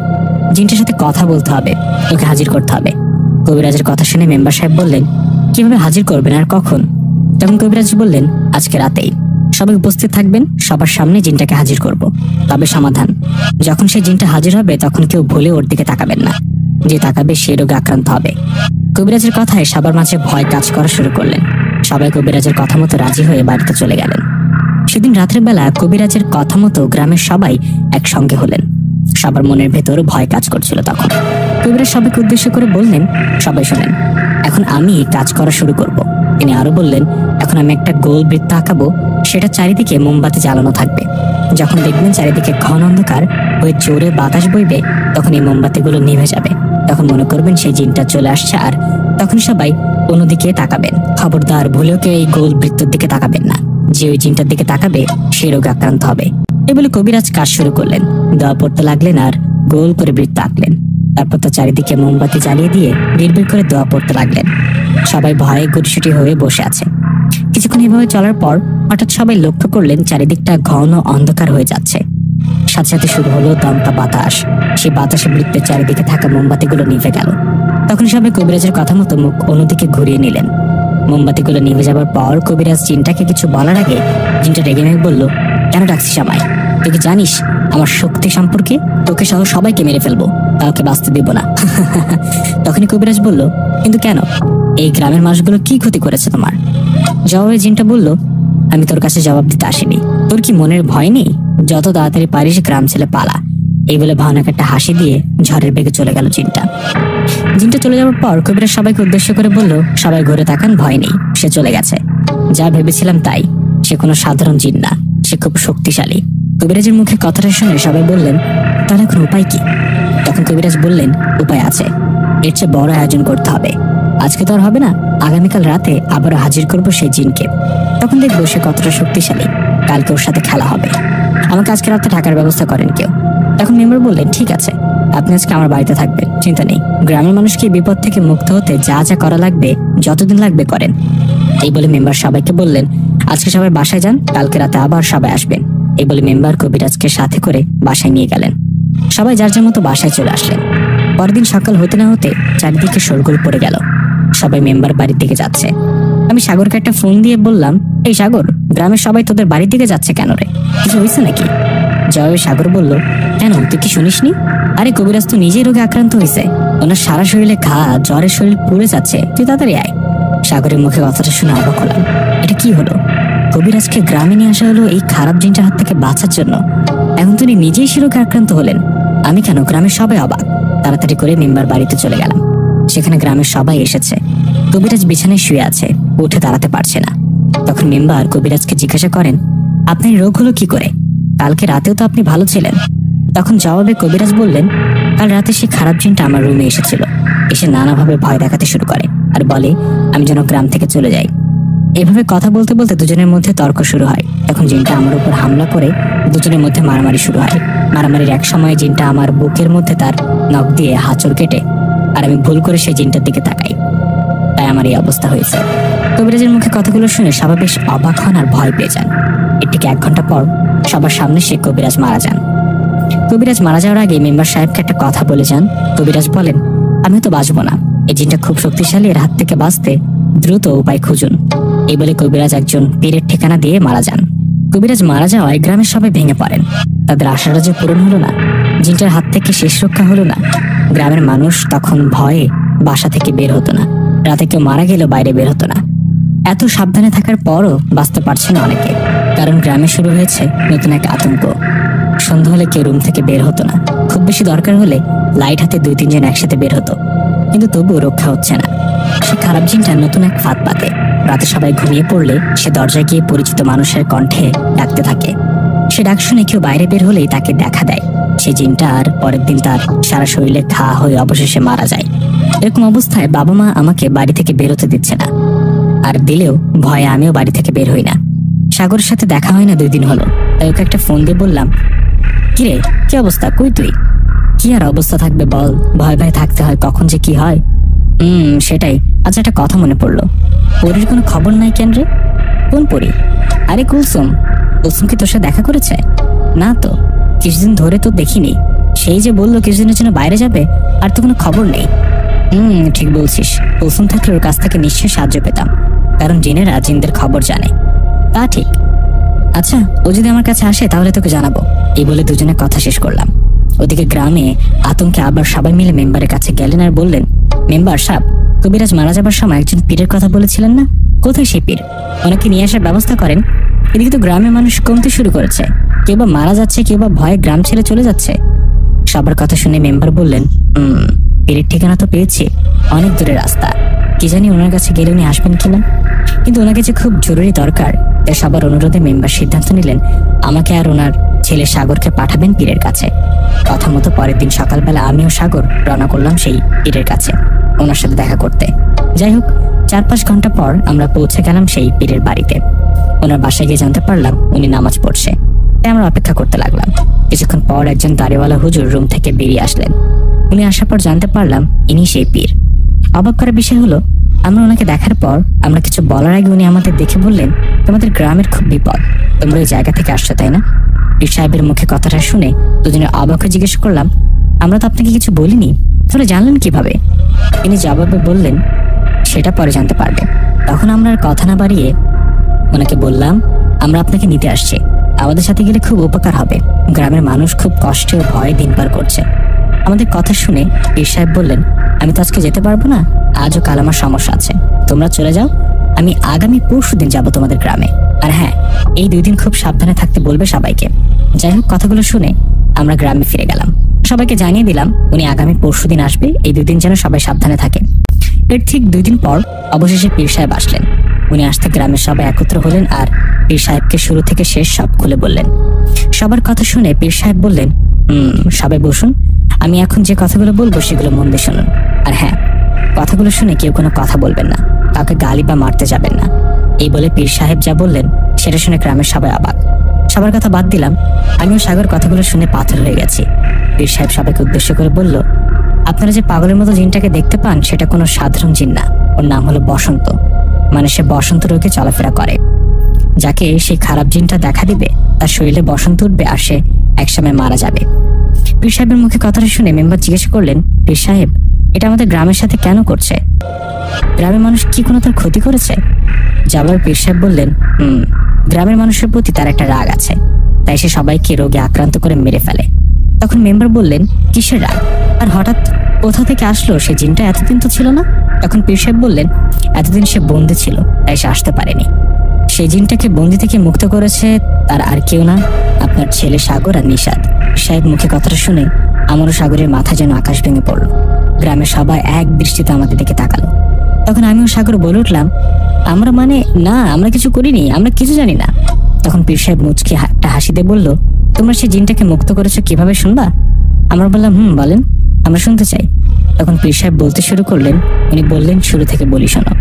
জিনটার সাথে কথা বলতে হবে, ওকে হাজির করতে হবে। কবিরাজের কথা শুনে মেম্বার সাহেব বললেন, কিভাবে হাজির করবেন আর কখন? তখন কবিরাজ বললেন, আজকে রাতেই সবাই উপস্থিত থাকবেন, সবার সামনে জিনটাকে হাজির করব। তবে সমাধান, যখন সেই জিনটা হাজির হবে তখন কেউ ভুলে ওর দিকে তাকাবেন না। যে তাকাবে সে রোগে আক্রান্ত হবে। কবিরাজের কথায় সবার মাঝে ভয় কাজ করা শুরু করলেন। সবাই কবিরাজের কথা মতো রাজি হয়ে বাড়িতে চলে গেলেন। সেদিন রাতের বেলা কবিরাজের কথা মতো গ্রামের সবাই একসঙ্গে হলেন। সবার মনের ভেতর ভয় কাজ করছিল। তখন কবিরাজ সবাইকে উদ্দেশ্য করে বললেন, সবাই শোনেন, এখন আমি কাজ করা শুরু করব। তিনি আরো বললেন, এখন আমি একটা গোল বৃত্ত আঁকাবো, সেটা চারিদিকে মোমবাতি জ্বালানো থাকবে। যখন দেখবেন চারিদিকে ঘন অন্ধকার হয়ে জোরে বাতাস বইবে, তখন এই মোমবাতিগুলো নিভে যাবে। তখন মনে করবেন সেই জিনটা চলে আসছে, আর তখন সবাই অন্যদিকে তাকাবেন। খবরদার ভুলেও কেউ এই গোল বৃত্তের দিকে তাকাবেন না। যে ওই জিনটার দিকে তাকাবে সে রোগে আক্রান্ত হবে। এই বলে কবিরাজ কাজ শুরু করলেন। দোয়া পড়তে লাগলেন আর গোল করে বৃত্ত আঁকলেন। তারপর তো চারিদিকে মোমবাতি জ্বালিয়ে দিয়ে বিড়বিড় করে দোয়া পড়তে লাগলেন। সবাই ভয়ে গুটিসুটি হয়ে বসে আছে। কিছুক্ষণ এভাবে চলার পর হঠাৎ সবাই লক্ষ্য করলেন চারিদিকটা ঘন অন্ধকার হয়ে যাচ্ছে। সাথে সাথে শুরু হলো দমকা বাতাস। সেই বাতাসে বৃত্তের চারিদিকে থাকা মোমবাতিগুলো নিভে গেল। তখন সবাই কবিরাজের কথা মতো মুখ অন্যদিকে ঘুরিয়ে নিলেন। মোমবাতিগুলো নিভে যাবার পর কবিরাজ জিনটাকে কিছু বলার আগে জিনটা রেগে মেগে বলল, কেন ডাকছিস আমায়? তুই কি জানিস আমার শক্তি সম্পর্কে? তোকে সহ সবাইকে মেরে ফেলবো, কাউকে বাঁচতে দেব না। তখনই কবিরাজ বলল, কিন্তু কেন? এই গ্রামের মানুষগুলো কি ক্ষতি করেছে তোমার? জবাবে জিনটা বলল, আমি তোর কাছে জবাব দিতে আসিনি। তোর কি মনের ভয় নেই? যত তাড়াতাড়ি পারিস গ্রাম ছেলে পালা। এই বলে ভয়ানক একটা হাসি দিয়ে ঝড়ের বেগে চলে গেল জিনটা। জিনটা চলে যাওয়ার পর কবিরাজ সবাইকে উদ্দেশ্য করে বলল, সবাই ঘুরে তাকান, ভয় নেই, সে চলে গেছে। যা ভেবেছিলাম তাই, সে কোনো সাধারণ জিন না, সে খুব শক্তিশালী। কবিরাজের মুখে কথাটা শুনে সবাই বললেন, তাহলে এখন উপায় কি? তখন কবিরাজ বললেন, উপায় আছে, এর চেয়ে বড় আয়োজন করতে হবে। আজকে তো আর হবে না, আগামীকাল রাতে আবারও হাজির করব সেই জিনকে। তখন দেখবো সে কতটা শক্তিশালী। কালকে ওর সাথে খেলা হবে। আমাকে আজকে রাতে থাকার ব্যবস্থা করেন কেউ। তখন মেম্বার বললেন, ঠিক আছে, আপনি আজকে আমার বাড়িতে থাকবেন, চিন্তা নেই। গ্রামের মানুষকে বিপদ থেকে মুক্ত হতে যা যা করা লাগবে, যতদিন লাগবে করেন। এই বলে মেম্বার সবাইকে বললেন, আজকে সবাই বাসায় যান, কালকে রাতে আবার সবাই আসবেন। এই বলে মেম্বার কবিরাজকে সাথে করে বাসায় নিয়ে গেলেন। সবাই যার যার মতো বাসায় চলে আসলেন। পরের দিন সকাল হতে না হতে চারিদিকে শোরগোল পড়ে গেল। সবাই মেম্বার বাড়ির দিকে যাচ্ছে। আমি সাগরকে একটা ফোন দিয়ে বললাম, এই সাগর, গ্রামের সবাই তোদের বাড়ির দিকে যাচ্ছে কেন রে? কিছু হয়েছে নাকি? জবাবে সাগর বলল, কেন, তুই কি শুনিসনি? আরে কবিরাজ তো নিজেই রোগে আক্রান্ত হয়েছে। ওনার সারা শরীরে ঘা, জ্বরে শরীর পুড়ে যাচ্ছে, তুই তাড়াতাড়ি আয়। সাগরের মুখে কথাটা শুনে অবাক হলাম। এটা কি হলো? কবিরাজকে গ্রামে নিয়ে আসা হলো এই খারাপ জিনটার হাত থেকে বাঁচার জন্য। এখন তিনি নিজেই সে রোগে আক্রান্ত হলেন। আমি কেন? গ্রামের সবাই অবাক। তাড়াতাড়ি করে মেম্বার বাড়িতে চলে গেলাম। সেখানে গ্রামের সবাই এসেছে। কবিরাজ বিছানায় শুয়ে আছে, উঠে দাঁড়াতে পারছে না। তখন মেম্বার কবিরাজকে জিজ্ঞাসা করেন, আপনার রোগ হলো কি করে? কালকে রাতেও তো আপনি ভালো ছিলেন। তখন জবাবে কবিরাজ বললেন, কাল রাতে সেই খারাপ জিনটা আমার রুমে এসেছিল। এসে নানাভাবে ভয় দেখাতে শুরু করে আর বলে আমি যেন গ্রাম থেকে চলে যাই। এভাবে কথা বলতে বলতে দুজনের মধ্যে তর্ক শুরু হয়। তখন জিনটা আমার উপর হামলা করে দুজনের মধ্যে মারামারি শুরু হয়। মারামারির এক সময় জিনটা আমার বুকের মধ্যে তার নখ দিয়ে হাঁচড় কেটে, আর আমি ভুল করে সেই জিনটার দিকে তাকাই, তাই আমার এই অবস্থা হয়েছে। কবিরাজের মুখে কথাগুলো শুনে সবাই বেশ অবাক হন আর ভয় পেয়ে যান। এর ঠিক 1 ঘন্টা পর সবার সামনে সে কবিরাজ মারা যান। কবিরাজ মারা যাওয়ার আগে মেম্বার সাহেবকে একটা কথা বলে যান। কবিরাজ বলেন, আমি তো বাঁচবো না, এই জিনটা খুব শক্তিশালী, এর হাত থেকে বাঁচতে দ্রুত উপায় খুঁজুন। এই বলে কবিরাজ একজন পীরের ঠিকানা দিয়ে মারা যান। কবিরাজ মারা যাওয়ায় গ্রামের সবাই ভেঙে পড়েন। তাদের আশাটা যে পূরণ হলো না, জিনটার হাত থেকে শেষ রক্ষা হলো না। গ্রামের মানুষ তখন ভয়ে বাসা থেকে বের হতো না। রাতে কেউ মারা গেলেও বাইরে বের হতো না। এত সাবধানে থাকার পরও বাঁচতে পারছে না অনেকে, কারণ গ্রামে শুরু হয়েছে নতুন এক আতঙ্ক। সন্ধ্যা হলে কেউ রুম থেকে বের হতো না। খুব বেশি দরকার হলে লাইট হাতে 2-3 জন একসাথে বের হতো, কিন্তু তবুও রক্ষা হচ্ছে না। সে খারাপ জিনটা নতুন এক ফাঁদ পাতে। রাতে সবাই ঘুমিয়ে পড়লে সে দরজায় গিয়ে পরিচিত মানুষের কণ্ঠে ডাকতে থাকে। সে ডাক শুনে কেউ বাইরে বের হলেই তাকে দেখা দেয়। সে জিনটা আর পরের দিন তার সারা শরীরে ঘা হয়ে অবশেষে মারা যায়। এরকম অবস্থায় বাবা মা আমাকে বাড়ি থেকে বেরোতে দিচ্ছে না, আর দিলেও ভয়ে আমিও বাড়ি থেকে বের হই না। সাগরের সাথে দেখা হয় না 2 দিন হলো, তাই ওকে একটা ফোন দিয়ে বললাম, কিরে, কি অবস্থা, কই তুই? কি আর অবস্থা থাকবে বল, ভয় ভয় থাকতে হয়, কখন যে কি হয়। সেটাই। আচ্ছা, একটা কথা মনে পড়লো, পরীর কোনো খবর নাই কেন রে? কোন পরী? আরে কুলসুম। কুলসুম কি তোর সাথে দেখা করেছে? না তো, কিছুদিন ধরে তো দেখিনি। সেই যে বললো কিছুদিনের জন্য বাইরে যাবে, আর তো কোনো খবর নেই। ঠিক বলছিস, কুলসুম থাকলে ওর কাছ থেকে নিশ্চয়ই সাহায্য পেতাম, কারণ জিনেরা জিনদের খবর জানে। তা ঠিক। আচ্ছা, ও যদি আমার কাছে আসে তাহলে তোকে জানাবো। এই বলে দুজনে কথা শেষ করলাম। ওদিকে গ্রামে আতঙ্কে আবার সবাই মিলে মেম্বারের কাছে গেলেন আর বললেন, মেম্বার সাহেব, কবিরাজ মারা যাবার সময় একজন পীরের কথা বলেছিলেন না? কোথায় সেই পীর? ওনাকে নিয়ে আসার ব্যবস্থা করেন। এদিকে তো গ্রামের মানুষ কমতে শুরু করেছে, কেউ বা মারা যাচ্ছে, কেউ বা ভয়ে গ্রাম ছেড়ে চলে যাচ্ছে। সবার কথা শুনে মেম্বার বললেন, পীরের ঠিকানা তো পেয়েছি, অনেক দূরের রাস্তা। কি জানি ওনার কাছে গেলে উনি আসবেন কিনা, কিন্তু ওনাকে যে খুব জরুরি দরকার, তাই সবার অনুরোধে মেম্বার সিদ্ধান্ত নিলেন আমাকে আর ওনার ছেলে সাগরকে পাঠাবেন পীরের কাছে। কথা মতো পরের দিন সকালবেলা আমিও সাগর রওনা করলাম সেই পীরের কাছে ওনার সাথে দেখা করতে। যাই হোক, 4-5 ঘন্টা পর আমরা পৌঁছে গেলাম সেই পীরের বাড়িতে। ওনার বাসায় গিয়ে জানতে পারলাম উনি নামাজ পড়ছে, তাই আমরা অপেক্ষা করতে লাগলাম। কিছুক্ষণ পর একজন দাড়িওয়ালা হুজুর রুম থেকে বেরিয়ে আসলেন। উনি আসার পর জানতে পারলাম ইনি সেই পীর। অবাক করার বিষয় হলো, আমরা ওনাকে দেখার পর আমরা কিছু বলার আগে উনি আমাদের দেখে বললেন, তোমাদের গ্রামের খুব বিপদ, তোমরা ওই জায়গা থেকে আসছো তাই না? পীর সাহেবের মুখে কথাটা শুনে দুজনে অবাক হয়ে জিজ্ঞেস করলাম, আমরা তো আপনাকে কিছু বলিনি, তাহলে জানলেন কিভাবে? তিনি জবাবে বললেন, সেটা পরে জানতে পারবে। তখন আমরা আর কথা না বাড়িয়ে ওনাকে বললাম, আমরা আপনাকে নিতে আসছি, আমাদের সাথে গেলে খুব উপকার হবে। গ্রামের মানুষ খুব কষ্টে ও ভয়ে দিন পার করছে। আমাদের কথা শুনে পীর সাহেব বললেন, আমি তো আজকে যেতে পারবো না, আজও কাল আমার সমস্যা আছে, তোমরা চলে যাও, আমি আগামী পরশুদিন যাব তোমাদের গ্রামে। আর হ্যাঁ, এই 2 দিন খুব সাবধানে থাকতে বলবে সবাইকে। যাই হোক, কথাগুলো শুনে আমরা গ্রামে ফিরে গেলাম। সবাইকে জানিয়ে দিলাম উনি আগামী পরশুদিন আসবে, এই 2 দিন যেন সবাই সাবধানে থাকে। এর ঠিক 2 দিন পর অবশেষে পীর সাহেব আসলেন। উনি আসতে গ্রামের সবাই একত্র হলেন আর পীর সাহেবকে শুরু থেকে শেষ সব খুলে বললেন। সবার কথা শুনে পীর সাহেব বললেন, সবাই বসুন, আমি এখন যে কথাগুলো বলবো সেগুলো মন দিয়ে শুনুন। আর হ্যাঁ, কথাগুলো শুনে কেউ কোনো কথা বলবেন না, কাউকে গালি বা মারতে যাবেন না। এই বলে পীর সাহেব যা বললেন সেটা শুনে গ্রামের সবাই অবাক। সবার কথা বাদ দিলাম, আমিও সাগর কথাগুলো শুনে পাথর হয়ে গেছি। পীর সাহেব সবাইকে উদ্দেশ্য করে বলল, আপনারা যে পাগলের মতো জিনটাকে দেখতে পান সেটা কোনো সাধারণ জিন না, ওর নাম হলো বসন্ত। মানে সে বসন্ত রোগে চলাফেরা করে। যাকে সেই খারাপ জিনটা দেখা দিবে তার শরীরে বসন্ত উঠবে আর সে একসময় মারা যাবে। পীর সাহেবের মুখে কথাটা শুনে মেম্বার জিজ্ঞেস করলেন, পীর সাহেব, এটা আমাদের গ্রামের সাথে কেন করছে? গ্রামের মানুষ কি কোনো তার ক্ষতি করেছে? জবাবে পীর সাহেব বললেন, গ্রামের মানুষের প্রতি তার একটা রাগ আছে, তাই সে সবাইকে রোগে আক্রান্ত করে মেরে ফেলে। তখন মেম্বার বললেন, কিসের রাগ? আর হঠাৎ কোথা থেকে আসলো সে জিনটা? এতদিন তো ছিল না। তখন পীর সাহেব বললেন, এতদিন সে বন্দী ছিল, তাই সে আসতে পারেনি। সেই জিনটাকে বন্দি থেকে মুক্ত করেছে তার আর কেউ না, আপনার ছেলে সাগর আর নিশাদ। সাহেব মুখে কথাটা শুনে আমারও সাগরের মাথা যেন আকাশ ভেঙে পড়ল। গ্রামের সবাই এক দৃষ্টিতে আমাদের দিকে তাকালো। তখন আমিও সাগর বলে উঠলাম, আমরা মানে না, আমরা কিছু করিনি, আমরা কিছু জানি না। তখন পীর সাহেব মুচকি একটা হাসি দিয়ে বলল, তোমরা সেই জিনটাকে মুক্ত করেছো কিভাবে শুনবা? আমরা বললাম, বলেন, আমরা শুনতে চাই। তখন পীর সাহেব বলতে শুরু করলেন। উনি বললেন, শুরু থেকে বলি শোনো।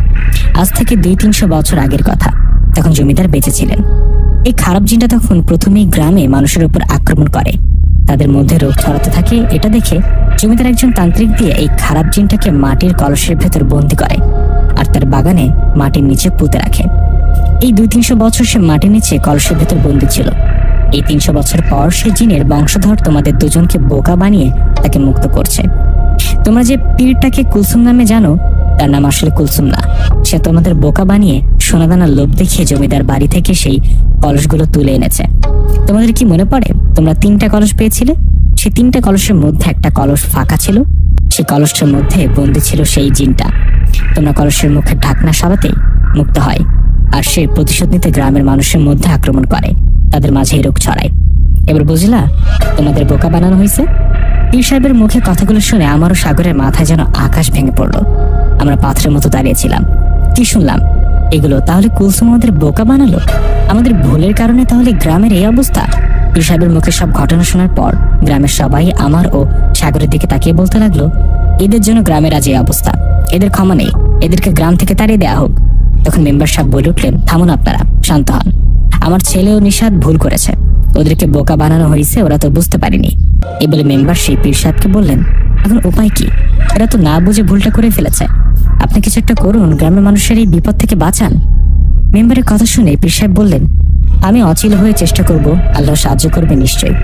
আজ থেকে 200-300 বছর আগের কথা। তখন জমিদার বেঁচে ছিলেন। এই খারাপ জিনটা তখন প্রথমেই গ্রামে মানুষের উপর আক্রমণ করে, তাদের মধ্যে রোগ ছড়াতে থাকে। এটা দেখে জমিদার একজন তান্ত্রিক দিয়ে এই খারাপ জিনটাকে মাটির কলসের ভেতর বন্দি করে আর তার বাগানে মাটির নিচে পুঁতে রাখে। এই 200-300 বছর সে মাটির নিচে কলসের ভেতর বন্দি ছিল। এই 300 বছর পর সে জিনের বংশধর তোমাদের দুজনকে বোকা বানিয়ে তাকে মুক্ত করছে। তোমরা যে পীরটাকে কুলসুম নামে জানো, তার নাম আসলে কুলসুম না। সে তোমাদের বোকা বানিয়ে সোনাদানার লোভ দেখিয়ে জমিদার বাড়ি থেকে সেই কলসগুলো তুলে এনেছে। তোমাদের কি মনে পড়ে তোমরা 3টা কলস পেয়েছিলে? সেই 3টা কলসের মধ্যে একটা কলস ফাঁকা ছিল। সেই কলসটার মধ্যে বন্দি ছিল সেই জিনটা। তোমরা কলসের মুখের ঢাকনা সরাতেই মুক্ত হয় আর সে প্রতিশোধ নিতে গ্রামের মানুষের মধ্যে আক্রমণ করে, তাদের মাঝে এই রোগ ছড়ায়। এবার বুঝলা তোমাদের বোকা বানানো হয়েছে? পীর সাহেবের মুখে কথাগুলো শুনে আমারও সাগরের মাথায় যেন আকাশ ভেঙে পড়লো। আমরা পাথরের মতো দাঁড়িয়েছিলাম। কি শুনলাম এগুলো? তাহলে কুলসুম আমাদের বোকা বানালো? আমাদের ভুলের কারণে তাহলে গ্রামের এই অবস্থা? পীর সাহেবের মুখে সব ঘটনা শোনার পর গ্রামের সবাই আমার ও সাগরের দিকে তাকিয়ে বলতে লাগলো, এদের জন্য গ্রামের আজ এই অবস্থা, এদের ক্ষমা নেই, এদেরকে গ্রাম থেকে তাড়িয়ে দেওয়া হোক। তখন মেম্বার সাহেব বলে উঠলেন, থামুন আপনারা, শান্ত হন। আমার ছেলে ও নিশাদ ভুল করেছে, ওদেরকে বোকা বানানো হয়েছে, ওরা তো বুঝতে পারেনি। এই বলে মেম্বার সেই পীর সাহেবকে বললেন, এখন উপায় কি? এরা তো না বুঝে ভুলটা করে ফেলেছে, আপনি কিছু একটা করুন, গ্রামের মানুষের এই বিপদ থেকে বাঁচান। মেম্বারের কথা শুনে পীর সাহেব বললেন, আমি অচিল হয়ে চেষ্টা করব, আল্লাহ সাহায্য করবে নিশ্চয়ই।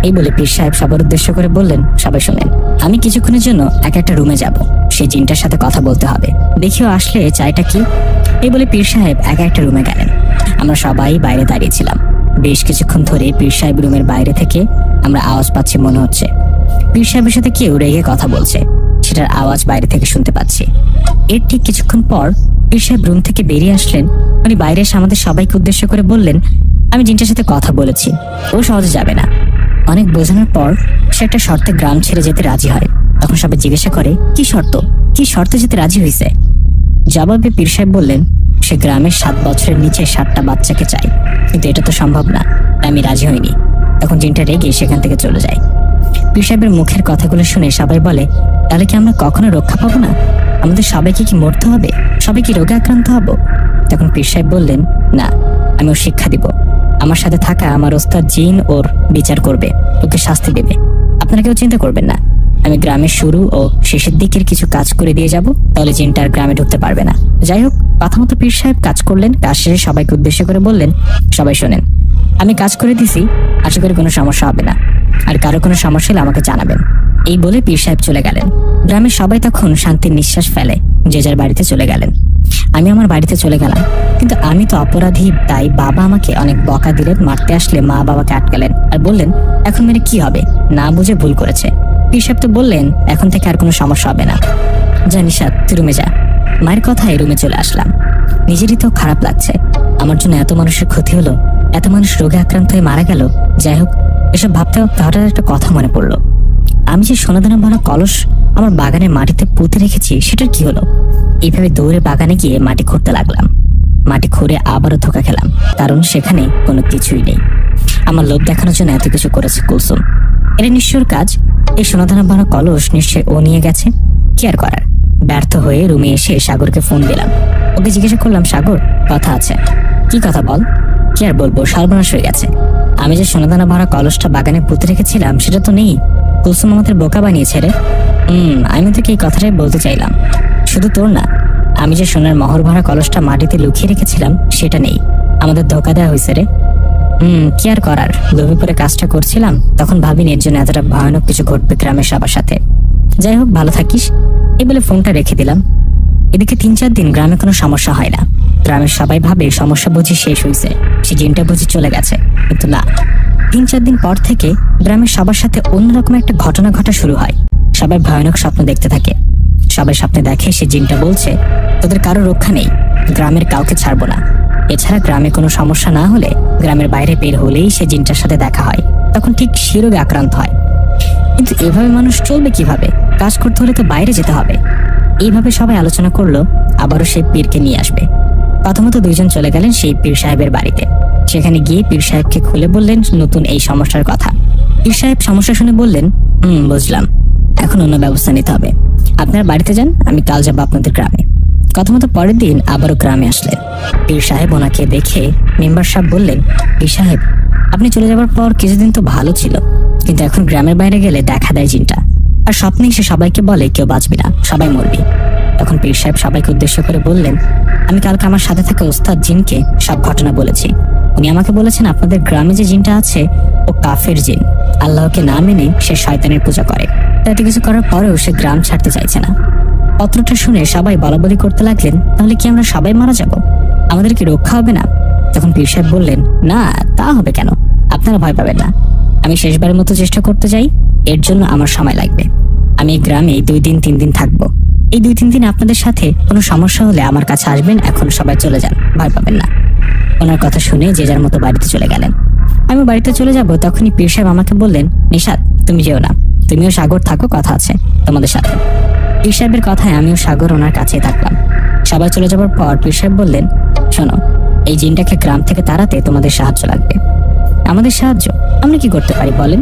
এই বলে পীর সাহেব সবার উদ্দেশ্য করে বললেন, সবাই শোনেন, আমি কিছুক্ষণের জন্য একটা রুমে যাব, সেই জিনটার সাথে কথা বলতে হবে, দেখিও আসলে চাইটা কি। এই বলে পীর সাহেব একটা রুমে গেলেন। আমরা সবাই বাইরে দাঁড়িয়েছিলাম। বেশ কিছুক্ষণ ধরে পীর সাহেব রুমের বাইরে থেকে আমরা আওয়াজ পাচ্ছি, মনে হচ্ছে পীর সাহেবের সাথে কেউ রেগে কথা বলছে, সেটার আওয়াজ বাইরে থেকে শুনতে পাচ্ছি। এর ঠিক কিছুক্ষণ পর পীর সাহেব রুম থেকে বেরিয়ে আসলেন। উনি বাইরে এসে আমাদের সবাইকে উদ্দেশ্য করে বললেন, আমি জিনটার সাথে কথা বলেছি, ও সহজে যাবে না। অনেক বোঝানোর পর সে একটা শর্তে গ্রাম ছেড়ে যেতে রাজি হয়। তখন সবাই জিজ্ঞাসা করে, কি শর্ত? কি শর্তে যেতে রাজি হয়েছে? জবাবে পীর সাহেব বললেন, সে গ্রামের 7 বছরের নিচে 7টা বাচ্চাকে চাই, কিন্তু এটা তো সম্ভব না, আমি রাজি হইনি। তখন জিনটা রেগে সেখান থেকে চলে যায়। পীর সাহেবের মুখের কথাগুলো শুনে সবাই বলে, তাহলে কি আমরা কখনো রক্ষা পাবো না? আমাদের সবাইকে কি মরতে হবে? সবাই কি রোগে আক্রান্ত হব? তখন পীর সাহেব বললেন, না, আমি ওর শিক্ষা দিব। আমার সাথে থাকা আমার ওস্তাদ জিন ওর বিচার করবে, ওকে শাস্তি দেবে। আপনারা কেউ চিন্তা করবেন না, আমি গ্রামের শুরু ও শেষের দিকের কিছু কাজ করে দিয়ে যাব, তাহলে জিনটা আর গ্রামে ঢুকতে পারবে না। যাই হোক, কথা মতো পীর সাহেব কাজ করলেন। কাজ শেষে সবাইকে উদ্দেশ্য করে বললেন, সবাই শোনেন, আমি কাজ করে দিছি, আশা করি কোনো সমস্যা হবে না, আর কারো কোনো সমস্যা হলে আমাকে জানাবেন। এই বলে পীর সাহেব চলে গেলেন। গ্রামের সবাই তখন শান্তির নিঃশ্বাস ফেলে, যে যার বাড়িতে চলে গেলেন। আমি আমার বাড়িতে চলে গেলাম, কিন্তু আমি তো অপরাধী, তাই বাবা আমাকে অনেক বকা দিলেন। মারতে আসলে মা বাবাকে আটকালেন আর বললেন, এখন মেরে কি হবে, না বুঝে ভুল করেছে। পীর সাহেব তো বললেন, এখন থেকে আর কোনো সমস্যা হবে না, যা নিশাত, তুই রুমে যা। মায়ের কথায় রুমে চলে আসলাম। নিজেরই তো খারাপ লাগছে, আমার জন্য এত মানুষের ক্ষতি হলো, এত মানুষ রোগে আক্রান্ত হয়ে মারা গেল। যাই হোক, এসব ভাবতে ভাবতে হঠাৎ একটা কথা মনে পড়লো, আমি যে সোনাদানা ভরা কলস আমার বাগানের মাটিতে পুঁতে রেখেছি, সেটার কি হলো? এইভাবে দৌড়ে বাগানে গিয়ে মাটি খুঁড়তে লাগলাম। মাটি খুঁড়ে আবারও ধোঁকা খেলাম, কারণ সেখানে কোনো কিছুই নেই। আমার লোভ দেখানোর জন্য এত কিছু করেছে কুলসুম, এটা নিশ্চয়ই কাজ। এই সোনাদানা ভরা কলস নিশ্চয় ও নিয়ে গেছে, কি আর করার। ব্যর্থ হয়ে রুমে এসে সাগরকে ফোন দিলাম। ওকে জিজ্ঞাসা করলাম, সাগর, কথা আছে। কি কথা বল? কি আর বলবো, সর্বনাশ হয়ে গেছে। আমি যে সোনাদানা ভরা কলসটা বাগানে পুঁতে রেখেছিলাম, সেটা তো নেই। কুলসুম আমাদের বোকা বানিয়েছে রে। আমি তোকে এই কথাটাই বলতে চাইলাম। শুধু তোর না, আমি যে সোনার মোহর ভরা কলসটা মাটিতে লুকিয়ে রেখেছিলাম, সেটা নেই। আমাদের ধোকা দেওয়া হয়েছে রে। কি আর করার, লোভে পরে কাজটা করছিলাম, তখন ভাবিনি এর জন্য এতটা ভয়ানক কিছু ঘটবে গ্রামের সবার সাথে। যাই হোক, ভালো থাকিস। এই বলে ফোনটা রেখে দিলাম। এদিকে 3-4 দিন গ্রামে কোনো সমস্যা হয় না। গ্রামের সবাই ভাবে সমস্যা বুঝি শেষ হয়েছে, সে জিনটা বুঝি চলে গেছে, কিন্তু না। 3-4 দিন পর থেকে গ্রামের সবার সাথে অন্যরকম একটা ঘটনা ঘটা শুরু হয়। সবাই ভয়ানক স্বপ্ন দেখতে থাকে। সবাই স্বপ্নে দেখে সে জিনটা বলছে, তোদের কারো রক্ষা নেই, গ্রামের কাউকে ছাড়বো না। এছাড়া গ্রামে কোনো সমস্যা না হলে, গ্রামের বাইরে বের হলেই সে জিনটার সাথে দেখা হয়, তখন ঠিক সে রোগে আক্রান্ত হয়। কিন্তু এভাবে মানুষ চলবে কিভাবে? কাজ করতে হলে তো বাইরে যেতে হবে। এইভাবে সবাই আলোচনা করলো আবারও সেই পীরকে নিয়ে আসবে। প্রথমত 2 জন চলে গেলেন সেই পীর সাহেবের বাড়িতে। সেখানে গিয়ে পীর সাহেবকে খুলে বললেন নতুন এই সমস্যার কথা। পীর সাহেব সমস্যা শুনে বললেন, বুঝলাম, এখন অন্য ব্যবস্থা নিতে হবে। আপনার বাড়িতে যান, আমি কাল যাবো আপনাদের গ্রামে। কথা মতো পরের দিন আবারও গ্রামে আসলেন। পীর সাহেব ওনাকে দেখে মেম্বার সাহেব বললেন, পীর সাহেব, আপনি চলে যাবার পর কিছুদিন তো ভালো ছিল, কিন্তু এখন গ্রামের বাইরে গেলে দেখা দেয় জিনটা, আর স্বপ্নে সে সবাইকে বলে কেউ বাঁচবি না, সবাই মরবি। তখন পীর সাহেব সবাইকে উদ্দেশ্য করে বললেন, আমি কালকে আমার সাথে থাকা ওস্তাদ জিনকে সব ঘটনা বলেছি। উনি আমাকে বলেছেন আপনাদের গ্রামে যে জিনটা আছে ও কাফের জিন, আল্লাহকে না মেনে সে শয়তানের পূজা করে। এত কিছু করার পরেও সে গ্রাম ছাড়তে চাইছে না। পত্রটা শুনে সবাই বলাবলি করতে লাগলেন, তাহলে কি আমরা সবাই মারা যাব? আমাদের কি রক্ষা হবে না? তখন পীর সাহেব বললেন, না, তা হবে কেন, আপনারা ভয় পাবেন না। আমি শেষবারের মতো চেষ্টা করতে চাই, এর জন্য আমার সময় লাগবে। আমি এই গ্রামে 2-3 দিন থাকবো। এই 2-3 দিন আপনাদের সাথে কোনো সমস্যা হলে আমার কাছে আসবেন, এখন সবাই চলে যান, ভয় পাবেন না। ওনার কথা শুনে যে যার মতো বাড়িতে চলে গেলেন। আমি বাড়িতে চলে যাব, তখনই পীর সাহেব আমাকে বললেন, নিশাত, তুমি যেও না, তুমিও সাগর থাকো, কথা আছে তোমাদের সাথে। পীর সাহেবের কথায় আমিও সাগর ওনার কাছেই থাকলাম। সবাই চলে যাবার পর পীর সাহেব বললেন, শোনো, এই জিনটাকে গ্রাম থেকে তাড়াতে তোমাদের সাহায্য লাগবে। আমাদের সাহায্য? আমরা কি করতে পারি বলেন?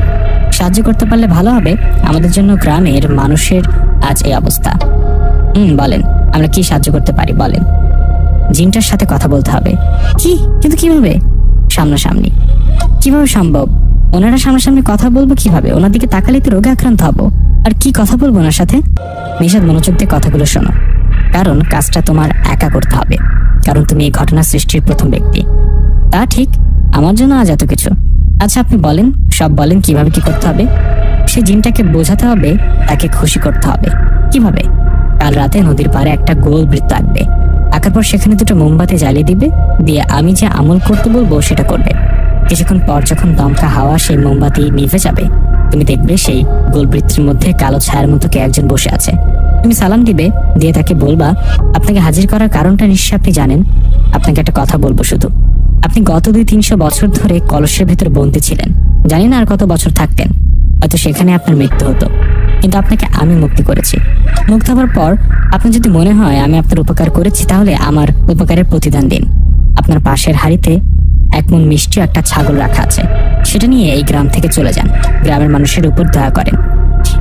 সাহায্য করতে পারলে ভালো হবে, আমাদের জন্য গ্রামের মানুষের আজ এই অবস্থা। বলেন, আমরা কি সাহায্য করতে পারি বলেন? জিনটার সাথে কথা বলতে হবে। কি? কিন্তু কিভাবে? সামনাসামনি। কিভাবে সম্ভব? ওনারা সামনাসামনি কথা বলবো কিভাবে? ওনার দিকে তাকালে তো রোগে আক্রান্ত হবো। আর কি কথা বলবো ওনার সাথে? নিশাদ মনোযোগ দিয়ে কথাগুলো শোনো, কারণ কাজটা তোমার একা করতে হবে, কারণ তুমি এই ঘটনা সৃষ্টির প্রথম ব্যক্তি। তা ঠিক, আমার জন্য আজ এত কিছু। আচ্ছা আপনি বলেন, সব বলেন কিভাবে কি করতে হবে। সে জিনটাকে বোঝাতে হবে, তাকে খুশি করতে হবে। কিভাবে? কাল রাতে নদীর পাড়ে একটা গোল বৃত্ত আঁকবে, আঁকার পর সেখানে দুটো মোমবাতি জ্বালিয়ে দিবে, দিয়ে আমি যে আমল করতে বলবো সেটা করবে। কিছুক্ষণ পর যখন দমকা হাওয়া সেই মোমবাতি নিভে যাবে, তুমি দেখবে সেই গোল বৃত্তের মধ্যে কালো ছায়ার মতো কে একজন বসে আছে। তুমি সালাম দিবে, দিয়ে তাকে বলবা আপনাকে হাজির করার কারণটা নিশ্চয়ই আপনি জানেন। আপনাকে একটা কথা বলবো শুধু, আপনি গত 200-300 বছর ধরে কলসের ভেতর বন্দী ছিলেন। জানি না আর কত বছর থাকতেন, হয়তো সেখানে আপনার মৃত্যু হতো, কিন্তু আপনাকে আমি মুক্তি করেছি। মুক্ত হওয়ার পর আপনার যদি মনে হয় আমি আপনার উপকার করেছি, তাহলে আমার উপকারের প্রতিদান দিন। আপনার পাশের হাড়িতে 1 মণ মিষ্টি একটা ছাগল রাখা আছে, সেটা নিয়ে এই গ্রাম থেকে চলে যান। গ্রামের মানুষের উপর দয়া করেন।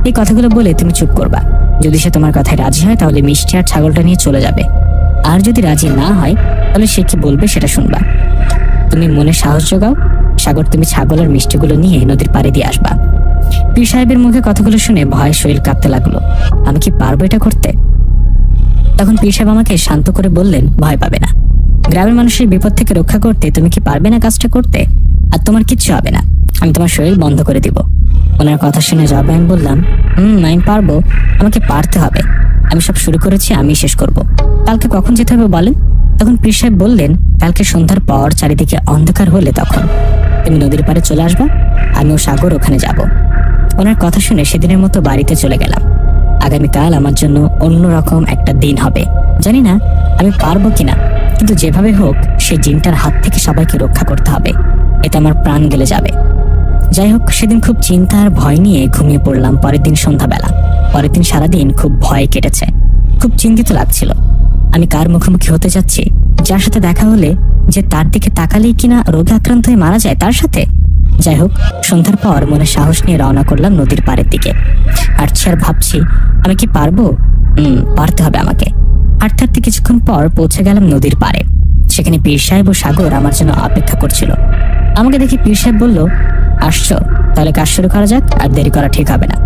এই কথাগুলো বলে তুমি চুপ করবা। যদি সে তোমার কথায় রাজি হয় তাহলে মিষ্টি আর ছাগলটা নিয়ে চলে যাবে, আর যদি রাজি না হয় তাহলে সে কি বলবে সেটা শুনবা। তুমি মনে সাহস জোগাও। সাগর, তুমি ছাগল আর মিষ্টিগুলো নিয়ে নদীর পাড়ে দিয়ে আসবা। পীর সাহেবের মুখে কথাগুলো শুনে ভয়ে শরীর কাঁপতে লাগলো। আমি কি পারবো এটা করতে? তখন পীর সাহেব আমাকে শান্ত করে বললেন, ভয় পাবে না। গ্রামের মানুষের বিপদ থেকে রক্ষা করতে তুমি কি পারবে না কাজটা করতে? আর তোমার কিচ্ছু হবে না, আমি তোমার শরীর বন্ধ করে দিব। ওনার কথা শুনে জবাবে আমি বললাম, আমি পারবো, আমাকে পারতে হবে। আমি সব শুরু করেছি, আমি শেষ করব। কালকে কখন যেতে হবে বলেন? তখন পীর সাহেব বললেন, কালকে সন্ধ্যার পর চারিদিকে অন্ধকার হলে তখন তুমি নদীর পাড়ে চলে আসবা, আমিও সাগর ওখানে যাব। ওনার কথা শুনে সেদিনের মতো বাড়িতে চলে গেলাম। আগামীকাল আমার জন্য অন্যরকম একটা দিন হবে। জানি না আমি পারবো কিনা, কিন্তু যেভাবে হোক সেই জিনটার হাত থেকে সবাইকে রক্ষা করতে হবে, এতে আমার প্রাণ গেলে যাবে। যাই হোক, সেদিন খুব চিন্তা আর ভয় নিয়ে ঘুমিয়ে পড়লাম। পরের দিন সন্ধ্যাবেলা, পরের দিন সারাদিন খুব ভয় কেটেছে। খুব চিন্তিত লাগছিল। আমি কার মুখোমুখি হতে যাচ্ছি, যার সাথে দেখা হলে যে তার দিকে তাকালেই কিনা রোগে আক্রান্ত হয়ে মারা যায়, তার সাথে। যাই হোক, সন্ধ্যার পর মনে সাহস নিয়ে রওনা করলাম নদীর পাড়ের দিকে। হাঁটছি আর ভাবছি আমি কি পারবো। পারতে হবে আমাকে। হাঁটতে হাঁটতে কিছুক্ষণ পর পৌঁছে গেলাম নদীর পাড়ে। সেখানে পীর সাহেব ও সাগর আমার জন্য অপেক্ষা করছিল। আমাকে দেখে পীর সাহেব বলল, আসছো, তাহলে কাজ শুরু করা যাক, আর দেরি করা ঠিক হবে না।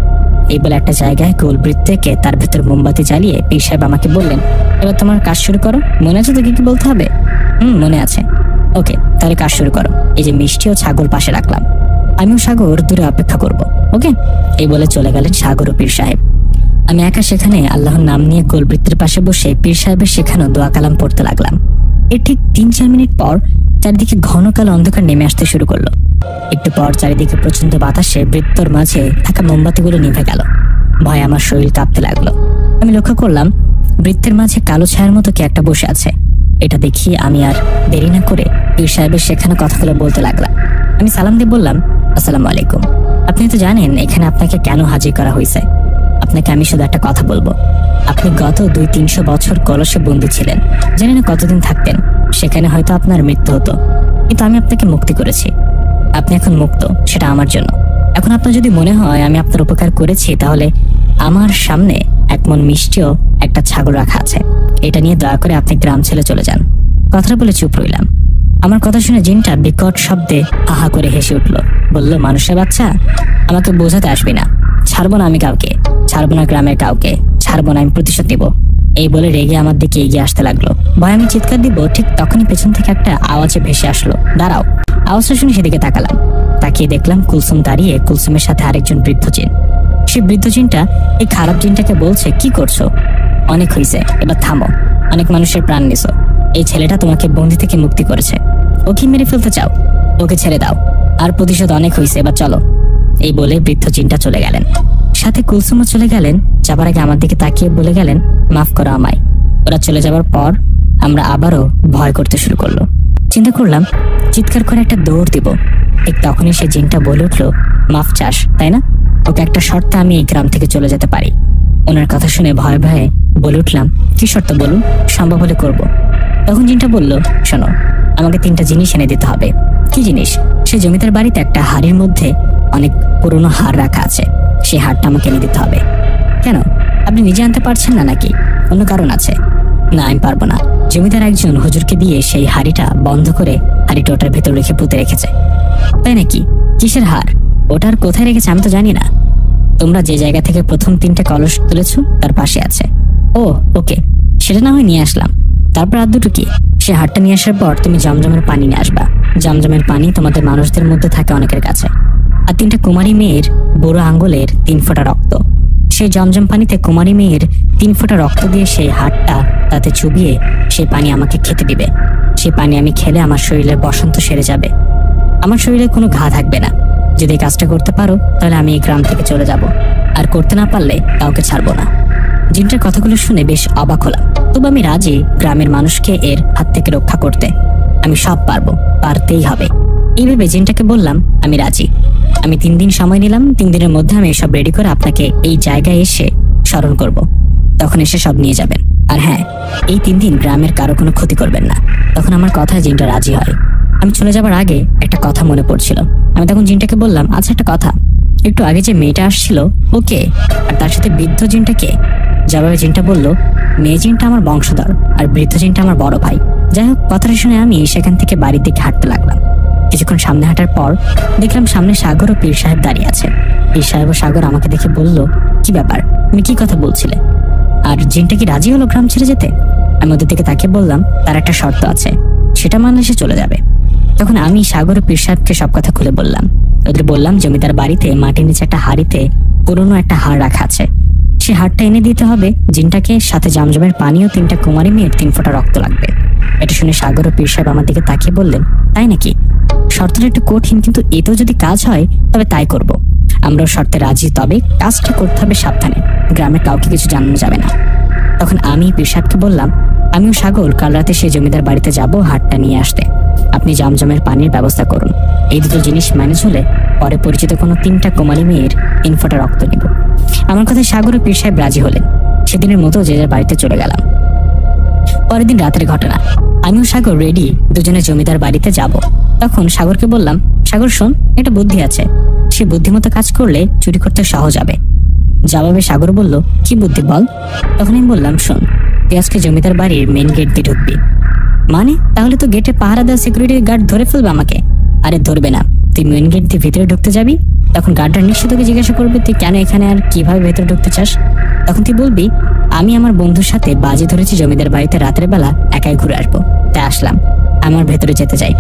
এই বলে একটা জায়গায় গোল বৃত্তে এঁকে তার ভেতর মোমবাতি জ্বালিয়ে পীর সাহেব আমাকে বললেন, এবার তোমার কাজ শুরু করো। মনে আছে তো কি কি বলতে হবে? মনে আছে। ওকে, তাহলে কাজ শুরু করো। এই যে মিষ্টি ও ছাগল পাশে রাখলাম, আমিও সাগর দূরে অপেক্ষা করব। ওকে? এই বলে চলে গেলেন সাগর ও পীর সাহেব। আমি একা সেখানে আল্লাহর নাম নিয়ে গোলবৃত্তের পাশে বসে পীর সাহেবের শেখানো দোয়া কালাম পড়তে লাগলাম। এর ঠিক 3-4 মিনিট পর চারিদিকে ঘন কালো অন্ধকার নেমে আসতে শুরু করলো। একটু পর চারিদিকে প্রচন্ড বাতাসে বৃত্তর মাঝে থাকা মোমবাতিগুলো নিভে গেল। ভয়ে আমার শরীর কাঁপতে লাগলো। আমি লক্ষ্য করলাম বৃত্তের মাঝে কালো ছায়ার মতো কে একটা বসে আছে। এটা দেখি আমি আর দেরি না করে পীর সাহেবের শেখানো কথাগুলো বলতে লাগলাম। আমি সালাম দিয়ে বললাম, আসসালামু আলাইকুম। আপনি তো জানেন এখানে আপনাকে কেন হাজির করা হয়েছে। আপনাকে আমি শুধু একটা কথা বলবো। আপনি গত 200-300 বছর কলসে বন্দী ছিলেন, জানি না কতদিন থাকতেন। সেখানে হয়তো আপনার মৃত্যু হতো, কিন্তু আমি আপনাকে মুক্তি করেছি। আপনি এখন মুক্ত, সেটা আমার জন্য। এখন আপনার যদি মনে হয় আমি আপনার উপকার করেছি, তাহলে আমার সামনে 1 মণ মিষ্টিও একটা ছাগল রাখা আছে। এটা নিয়ে দয়া করে আপনি গ্রাম ছেড়ে চলে যান। কথাটা বলে চুপ রইলাম। আমার কথা শুনে জিনটা বিকট শব্দে আহা করে হেসে উঠল। বলল, মানুষের বাচ্চা, আমাকে বোঝাতে আসবি না। ছাড়বো না আমি কাউকে, ছাড়বো না গ্রামের কাউকে, ছাড়বো না, আমি প্রতিশোধ দিব। এই বলে রেগে আমার দিকে এগিয়ে আসতে লাগলো। ভয় আমি চিৎকার দিব, ঠিক তখনই পেছন থেকে একটা আওয়াজে ভেসে আসলো, দাঁড়াও। আওয়াজটা শুনে সেদিকে তাকালাম। তাকিয়ে দেখলাম কুলসুম দাঁড়িয়ে, কুলসুমের সাথে আরেকজন বৃদ্ধ জিন। সেই বৃদ্ধ জিনটা এই খারাপ জিনটাকে বলছে, কি করছো? অনেক হয়েছে, এবার থামো। অনেক মানুষের প্রাণ নিছো। এই ছেলেটা তোমাকে বন্দি থেকে মুক্তি করেছে। ওকে মেরে ফেলতে চাও? ওকে ছেড়ে দাও। আর প্রতিশোধ অনেক হয়েছে, এবার চলো। এই বলে বৃদ্ধ জিনটা চলে গেলেন। সাথে কুলসুমও চলে গেলেন। যাবার আগে আমার দিকে তাকিয়ে বলে গেলেন, মাফ করো আমায়। ওরা চলে যাবার পর আমরা আবারও ভয় করতে শুরু করলো। চিন্তা করলাম চিৎকার করে একটা দৌড় দিব। ঠিক তখনই সে জিনটা বলে উঠলো, মাফ চাস তাই না? ওকে একটা শর্তে আমি এই গ্রাম থেকে চলে যেতে পারি। ওনার কথা শুনে ভয়ে ভয়ে বলে উঠলাম, কি শর্ত বলুন, সম্ভব হলে করব। তখন জিনটা বলল, শোনো, আমাকে 3টা জিনিস এনে দিতে হবে। কি জিনিস? সে জমিদার বাড়িতে একটা হাড়ির মধ্যে অনেক পুরনো হাড় রাখা আছে, সেই হাড়টা আমাকে এনে দিতে হবে। কেন, আপনি নিজে আনতে পারছেন না নাকি অন্য কারণ আছে? না, আমি পারবো না। জমিদার একজন হুজুরকে দিয়ে সেই হাড়িটা বন্ধ করে হাড়িটা ওটার ভেতর রেখে পুঁতে রেখেছে। তাই নাকি? কিসের হার? ওটার কোথায় রেখেছে আমি তো জানি না। তোমরা যে জায়গা থেকে প্রথম 3টে কলস তুলেছ তার পাশে আছে। ও ওকে, সেটা না হয় নিয়ে আসলাম। তারপর আর দুটো কি? সে হারটা নিয়ে আসার পর তুমি জমজমের পানি নিয়ে আসবা। জমজমের পানি তোমাদের মানুষদের মধ্যে থাকে অনেকের কাছে। আর 3টা কুমারী মেয়ের বুড়ো আঙ্গুলের 3 ফোঁটা রক্ত। সেই জমজম পানিতে কুমারী মেয়ের 3 ফোঁটা রক্ত দিয়ে সেই হাড়টা তাতে চুবিয়ে সেই পানি আমাকে খেতে দিবে। সেই পানি আমি খেলে আমার শরীরের বসন্ত সেরে যাবে, আমার শরীরে কোনো ঘা থাকবে না। যদি এই কাজটা করতে পারো তাহলে আমি এই গ্রাম থেকে চলে যাব, আর করতে না পারলে কাউকে ছাড়বো না। জিনটার কথাগুলো শুনে বেশ অবাক হলাম, তবু আমি রাজি গ্রামের মানুষকে এর হাত থেকে রক্ষা করতে। আমি সব পারবো, পারতেই হবে। এই ভেবে জিনটাকে বললাম আমি রাজি। আমি 3 দিন সময় নিলাম। 3 দিনের মধ্যে আমি সব রেডি করে আপনাকে এই জায়গায় এসে স্মরণ করব। তখন এসে সব নিয়ে যাবেন। আর হ্যাঁ, এই 3 দিন গ্রামের কারো কোনো ক্ষতি করবেন না। তখন আমার কথায় জিনটা রাজি হয়। আমি চলে যাবার আগে একটা কথা মনে পড়ছিল। আমি তখন জিনটাকে বললাম, আচ্ছা একটা কথা, একটু আগে যে মেয়েটা আসছিল ওকে, আর তার সাথে বৃদ্ধ জিনটা কে? জবাবে জিনটা বলল, মেয়ে জিনটা আমার বংশধর আর বৃদ্ধ জিনটা আমার বড় ভাই। যাই হোক, কথাটা শুনে আমি সেখান থেকে বাড়ির দিকে হাঁটতে লাগলাম। কিছুক্ষণ সামনে হাঁটার পর দেখলাম সামনে সাগর ও পীর সাহেব দাঁড়িয়ে আছে। পীর সাহেব ও সাগর আমাকে দেখে বলল, কি ব্যাপার, তুমি কি কথা বলছিলে? আর জিনটা কি রাজি হলো গ্রাম ছেড়ে যেতে? আমি ওদের দিকে তাকিয়ে বললাম, তার একটা শর্ত আছে, সেটা মানলে সে চলে যাবে। তখন আমি সাগর ও পীর সাহেবকে সব কথা খুলে বললাম। ওদের বললাম, জমিদার বাড়িতে মাটির নিচে একটা হাড়িতে পুরনো একটা হাড় রাখা আছে, সে হাড়টা এনে দিতে হবে জিনটাকে, সাথে জমজমের পানি ও 3টা কুমারী মেয়ের 3 ফোঁটা রক্ত লাগবে। এটা শুনে সাগর ও পীর সাহেব আমার দিকে তাকিয়ে বললেন, তাই নাকি? শর্তটা একটু কঠিন, কিন্তু এতেও যদি কাজ হয় তবে তাই করব। আমরাও শর্তে রাজি, তবে কাজটা করতে হবে সাবধানে, গ্রামের কাউকে কিছু জানানো যাবে না। তখন আমি পীর সাহেবকে বললাম, আমিও সাগর কাল রাতে সে জমিদার বাড়িতে যাব হাড়টা নিয়ে আসতে। আপনি জমজমের পানির ব্যবস্থা করুন। এই দুটো জিনিস ম্যানেজ হলে পরে পরিচিত কোনো 3টা কুমারী মেয়ের 3 ফোঁটা রক্ত নিব। আমার কথায় সাগর ও পীর সাহেব রাজি হলেন। সেদিনের মতো যে যার বাড়িতে চলে গেলাম। পরের দিন রাতের ঘটনা, আমিও সাগর রেডি, দুজনে জমিদার বাড়িতে যাব। তখন সাগরকে বললাম, সাগর শোন, একটা বুদ্ধি আছে, সে বুদ্ধিমতো কাজ করলে চুরি করতে সহজ হবে। জবাবে সাগর বলল, কি বুদ্ধি বল? তখন আমি বললাম, শোন, তুই আজকে জমিদার বাড়ির মেন গেট দিয়ে ঢুকবি। মানে? তাহলে তো গেটে পাহারা দেওয়া সিকিউরিটি গার্ড ধরে ফেলবে আমাকে। আরে ধরবে না, তুই মেন গেট দিয়ে ভিতরে ঢুকতে যাবি। তখন গার্ডটা নিশ্চয় তোকে জিজ্ঞাসা করবে তুই কেন এখানে আর কিভাবে ভেতরে ঢুকতে চাস। তখন তুই বলবি, আমি আমার বন্ধুর সাথে বাজি ধরেছি জমিদার বাড়িতে রাতের বেলা একাই ঘুরে আসবো, তাই আসলাম, আমার ভেতরে যেতে চাই।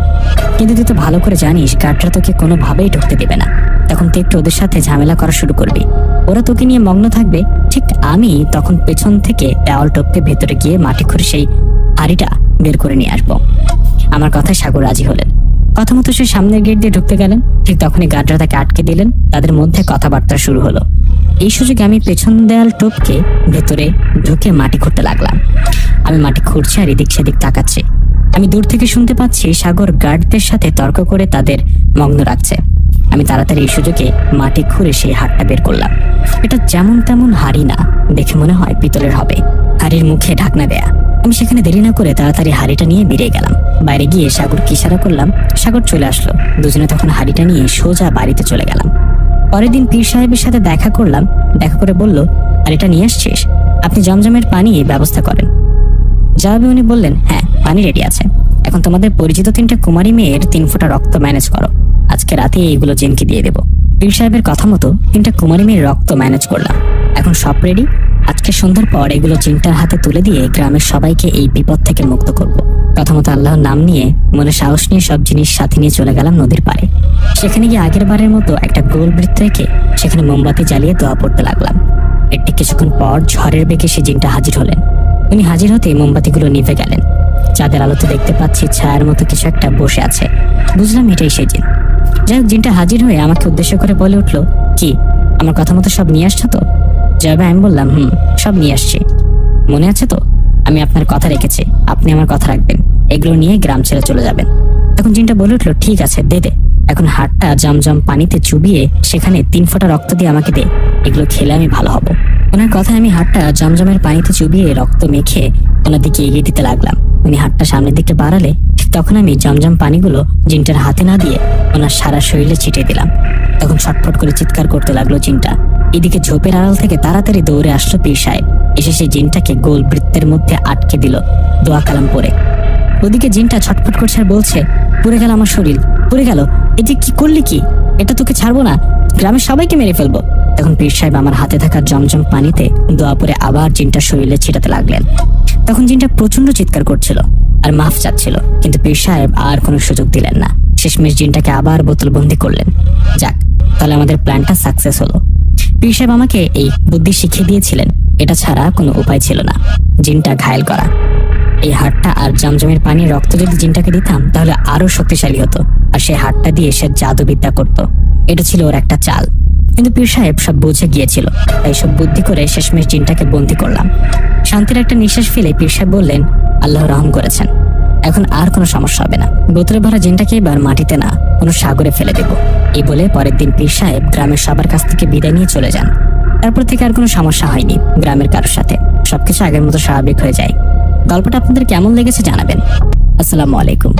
কিন্তু তুই তো ভালো করে জানিস গার্ডরা তোকে কোনোভাবেই ঢুকতে দেবে না। তখন তুই একটু ওদের সাথে ঝামেলা করা শুরু করবি, ওরা তোকে নিয়ে মগ্ন থাকবে। ঠিক আমি তখন পেছন থেকে দেওয়াল টপকে ভেতরে গিয়ে মাটি খুঁড়ে সেই হাড়িটা বের করে নিয়ে আসবো। আমার কথায় সাগর রাজি হলেন। কথা মতো সে সামনের গেট দিয়ে ঢুকতে গেলেন। ঠিক তখনই গার্ডরা তাকে আটকে দিলেন। তাদের মধ্যে কথাবার্তা শুরু হলো। এই সুযোগে আমি পেছন দেয়াল টপকে ভেতরে ঢুকে মাটি খুঁড়তে লাগলাম। আমি মাটি খুঁড়ছি আর এদিক সেদিক তাকাচ্ছি। আমি দূর থেকে শুনতে পাচ্ছি সাগর গার্ডদের সাথে তর্ক করে তাদের মগ্ন রাখছে। আমি তাড়াতাড়ি এই সুযোগে মাটি খুঁড়ে সেই হাড়টা বের করলাম। এটা যেমন তেমন হাড়ি না, দেখে মনে হয় পিতলের হবে। হাড়ির মুখে ঢাকনা দেয়া। আমি সেখানে দেরি না করে তাড়াতাড়ি হাড়িটা নিয়ে বেরিয়ে গেলাম। বাইরে গিয়ে সাগরকে ইশারা করলাম, সাগর চলে আসলো। দুজনে তখন হাড়িটা নিয়ে সোজা বাড়িতে চলে গেলাম। পরের দিন পীর সাহেবের সাথে দেখা করলাম। দেখা করে বলল, আর এটা নিয়ে আসছিস, আপনি জমজমের পানি ব্যবস্থা করেন। জবাবে উনি বললেন, হ্যাঁ পানি রেডি আছে। এখন তোমাদের পরিচিত 3টা কুমারী মেয়ের 3 ফোঁটা রক্ত ম্যানেজ করো। আজকে রাতে এইগুলো জিনকে দিয়ে দেবো। পীর সাহেবের কথা মতো 3টা কুমারী মেয়ের রক্ত ম্যানেজ করলাম। এখন সব রেডি। আজকে সন্ধ্যার পর এগুলো জিনটার হাতে তুলে দিয়ে গ্রামের সবাইকে এই বিপদ থেকে মুক্ত করব। কথা মতো আল্লাহর নাম নিয়ে মনে সাহস নিয়ে সব জিনিস সাথে নিয়ে চলে গেলাম নদীর পাড়ে। সেখানে গিয়ে আগের বারের মতো একটা গোল বৃত্ত রেখে সেখানে মোমবাতি জ্বালিয়ে দোয়া পড়তে লাগলাম। একটি কিছুক্ষণ পর ঝড়ের বেগে সে জিনটা হাজির হলেন। উনি হাজির হতে মোমবাতিগুলো নিভে গেলেন। চাঁদের আলোতে দেখতে পাচ্ছি ছায়ার মতো কিছু একটা বসে আছে। বুঝলাম এটাই সেই জিন। যাই হোক, জিনটা হাজির হয়ে আমাকে উদ্দেশ্য করে বলে উঠলো, কি আমার কথা মতো সব নিয়ে আসছো তো? জবাবে আমি বললাম, সব নিয়ে আসছি। মনে আছে তো, আমি আপনার কথা রেখেছি, আপনি আমার কথা রাখবেন। এগুলো নিয়ে গ্রাম ছেড়ে চলে যাবেন। তখন জিনটা বলে উঠলো, ঠিক আছে দে দে। এখন হাড়টা জমজম পানিতে চুবিয়ে সেখানে 3 ফোঁটা রক্ত দিয়ে আমাকে দে, এগুলো খেলে আমি ভালো হব। ওনার কথায় আমি হাড়টা জমজমের পানিতে চুবিয়ে রক্ত মেখে ওনার দিকে এগিয়ে দিতে লাগলাম। উনি হাড়টা সামনের দিকে বাড়ালে ঠিক তখন আমি জমজম পানিগুলো জিনটার হাতে না দিয়ে ওনার সারা শরীরে ছিটিয়ে দিলাম। তখন ছটফট করে চিৎকার করতে লাগলো জিনটা। এদিকে ঝোপের আড়াল থেকে তাড়াতাড়ি দৌড়ে আসলো পীর সাহেব। এসে সেই জিনটাকে গোল বৃত্তের মধ্যে আটকে দিল দোয়া কালাম পরে। ওদিকে জিনটা ছটফট করছে আর বলছে, পুড়ে গেল আমার শরীর, পুড়ে গেল। এটি কি করলি? কি এটা? তোকে ছাড়বো না, গ্রামের সবাইকে মেরে ফেলবো। তখন পীর সাহেব আমার হাতে থাকা জমজম পানিতে দোয়া পরে আবার জিনটা শরীরে ছিটাতে লাগলেন। তখন জিনটা প্রচন্ড চিৎকার করছিল আর মাফ চাচ্ছিল, কিন্তু পীর সাহেব আর কোনো সুযোগ দিলেন না। শেষমেশ জিনটাকে আবার বোতলবন্দি করলেন। যাক, তাহলে আমাদের প্ল্যানটা সাকসেস হলো। পীর সাহেব আমাকে এই বুদ্ধি শিখিয়ে দিয়েছিলেন, এটা ছাড়া কোনো উপায় ছিল না জিনটা ঘায়েল করা। এই হাড়টা আর জমজমের পানির রক্ত যদি জিনটাকে দিতাম তাহলে আরো শক্তিশালী হতো, আর সেই হাড়টা দিয়ে সে জাদুবিদ্যা করত। এটা ছিল ওর একটা চাল। কিন্তু পীর সাহেব সব বুঝে গিয়েছিল, তাই সব বুদ্ধি করে শেষমেশ জিনটাকে বন্দি করলাম। শান্তির একটা নিঃশ্বাস ফেলে পীর সাহেব বললেন, আল্লাহ রহম করেছেন, এখন আর কোনো সমস্যা হবে না। বোতলে ভরা জিনটাকে এবার মাটিতে না, কোনো সাগরে ফেলে দেব। এই বলে পরের দিন পীর সাহেব গ্রামের সবার কাছ থেকে বিদায় নিয়ে চলে যান। তারপর থেকে আর কোনো সমস্যা হয়নি গ্রামের কারোর সাথে, সবকিছু আগের মতো স্বাভাবিক হয়ে যায়। গল্পটা আপনাদের কেমন লেগেছে জানাবেন। আসসালামু আলাইকুম।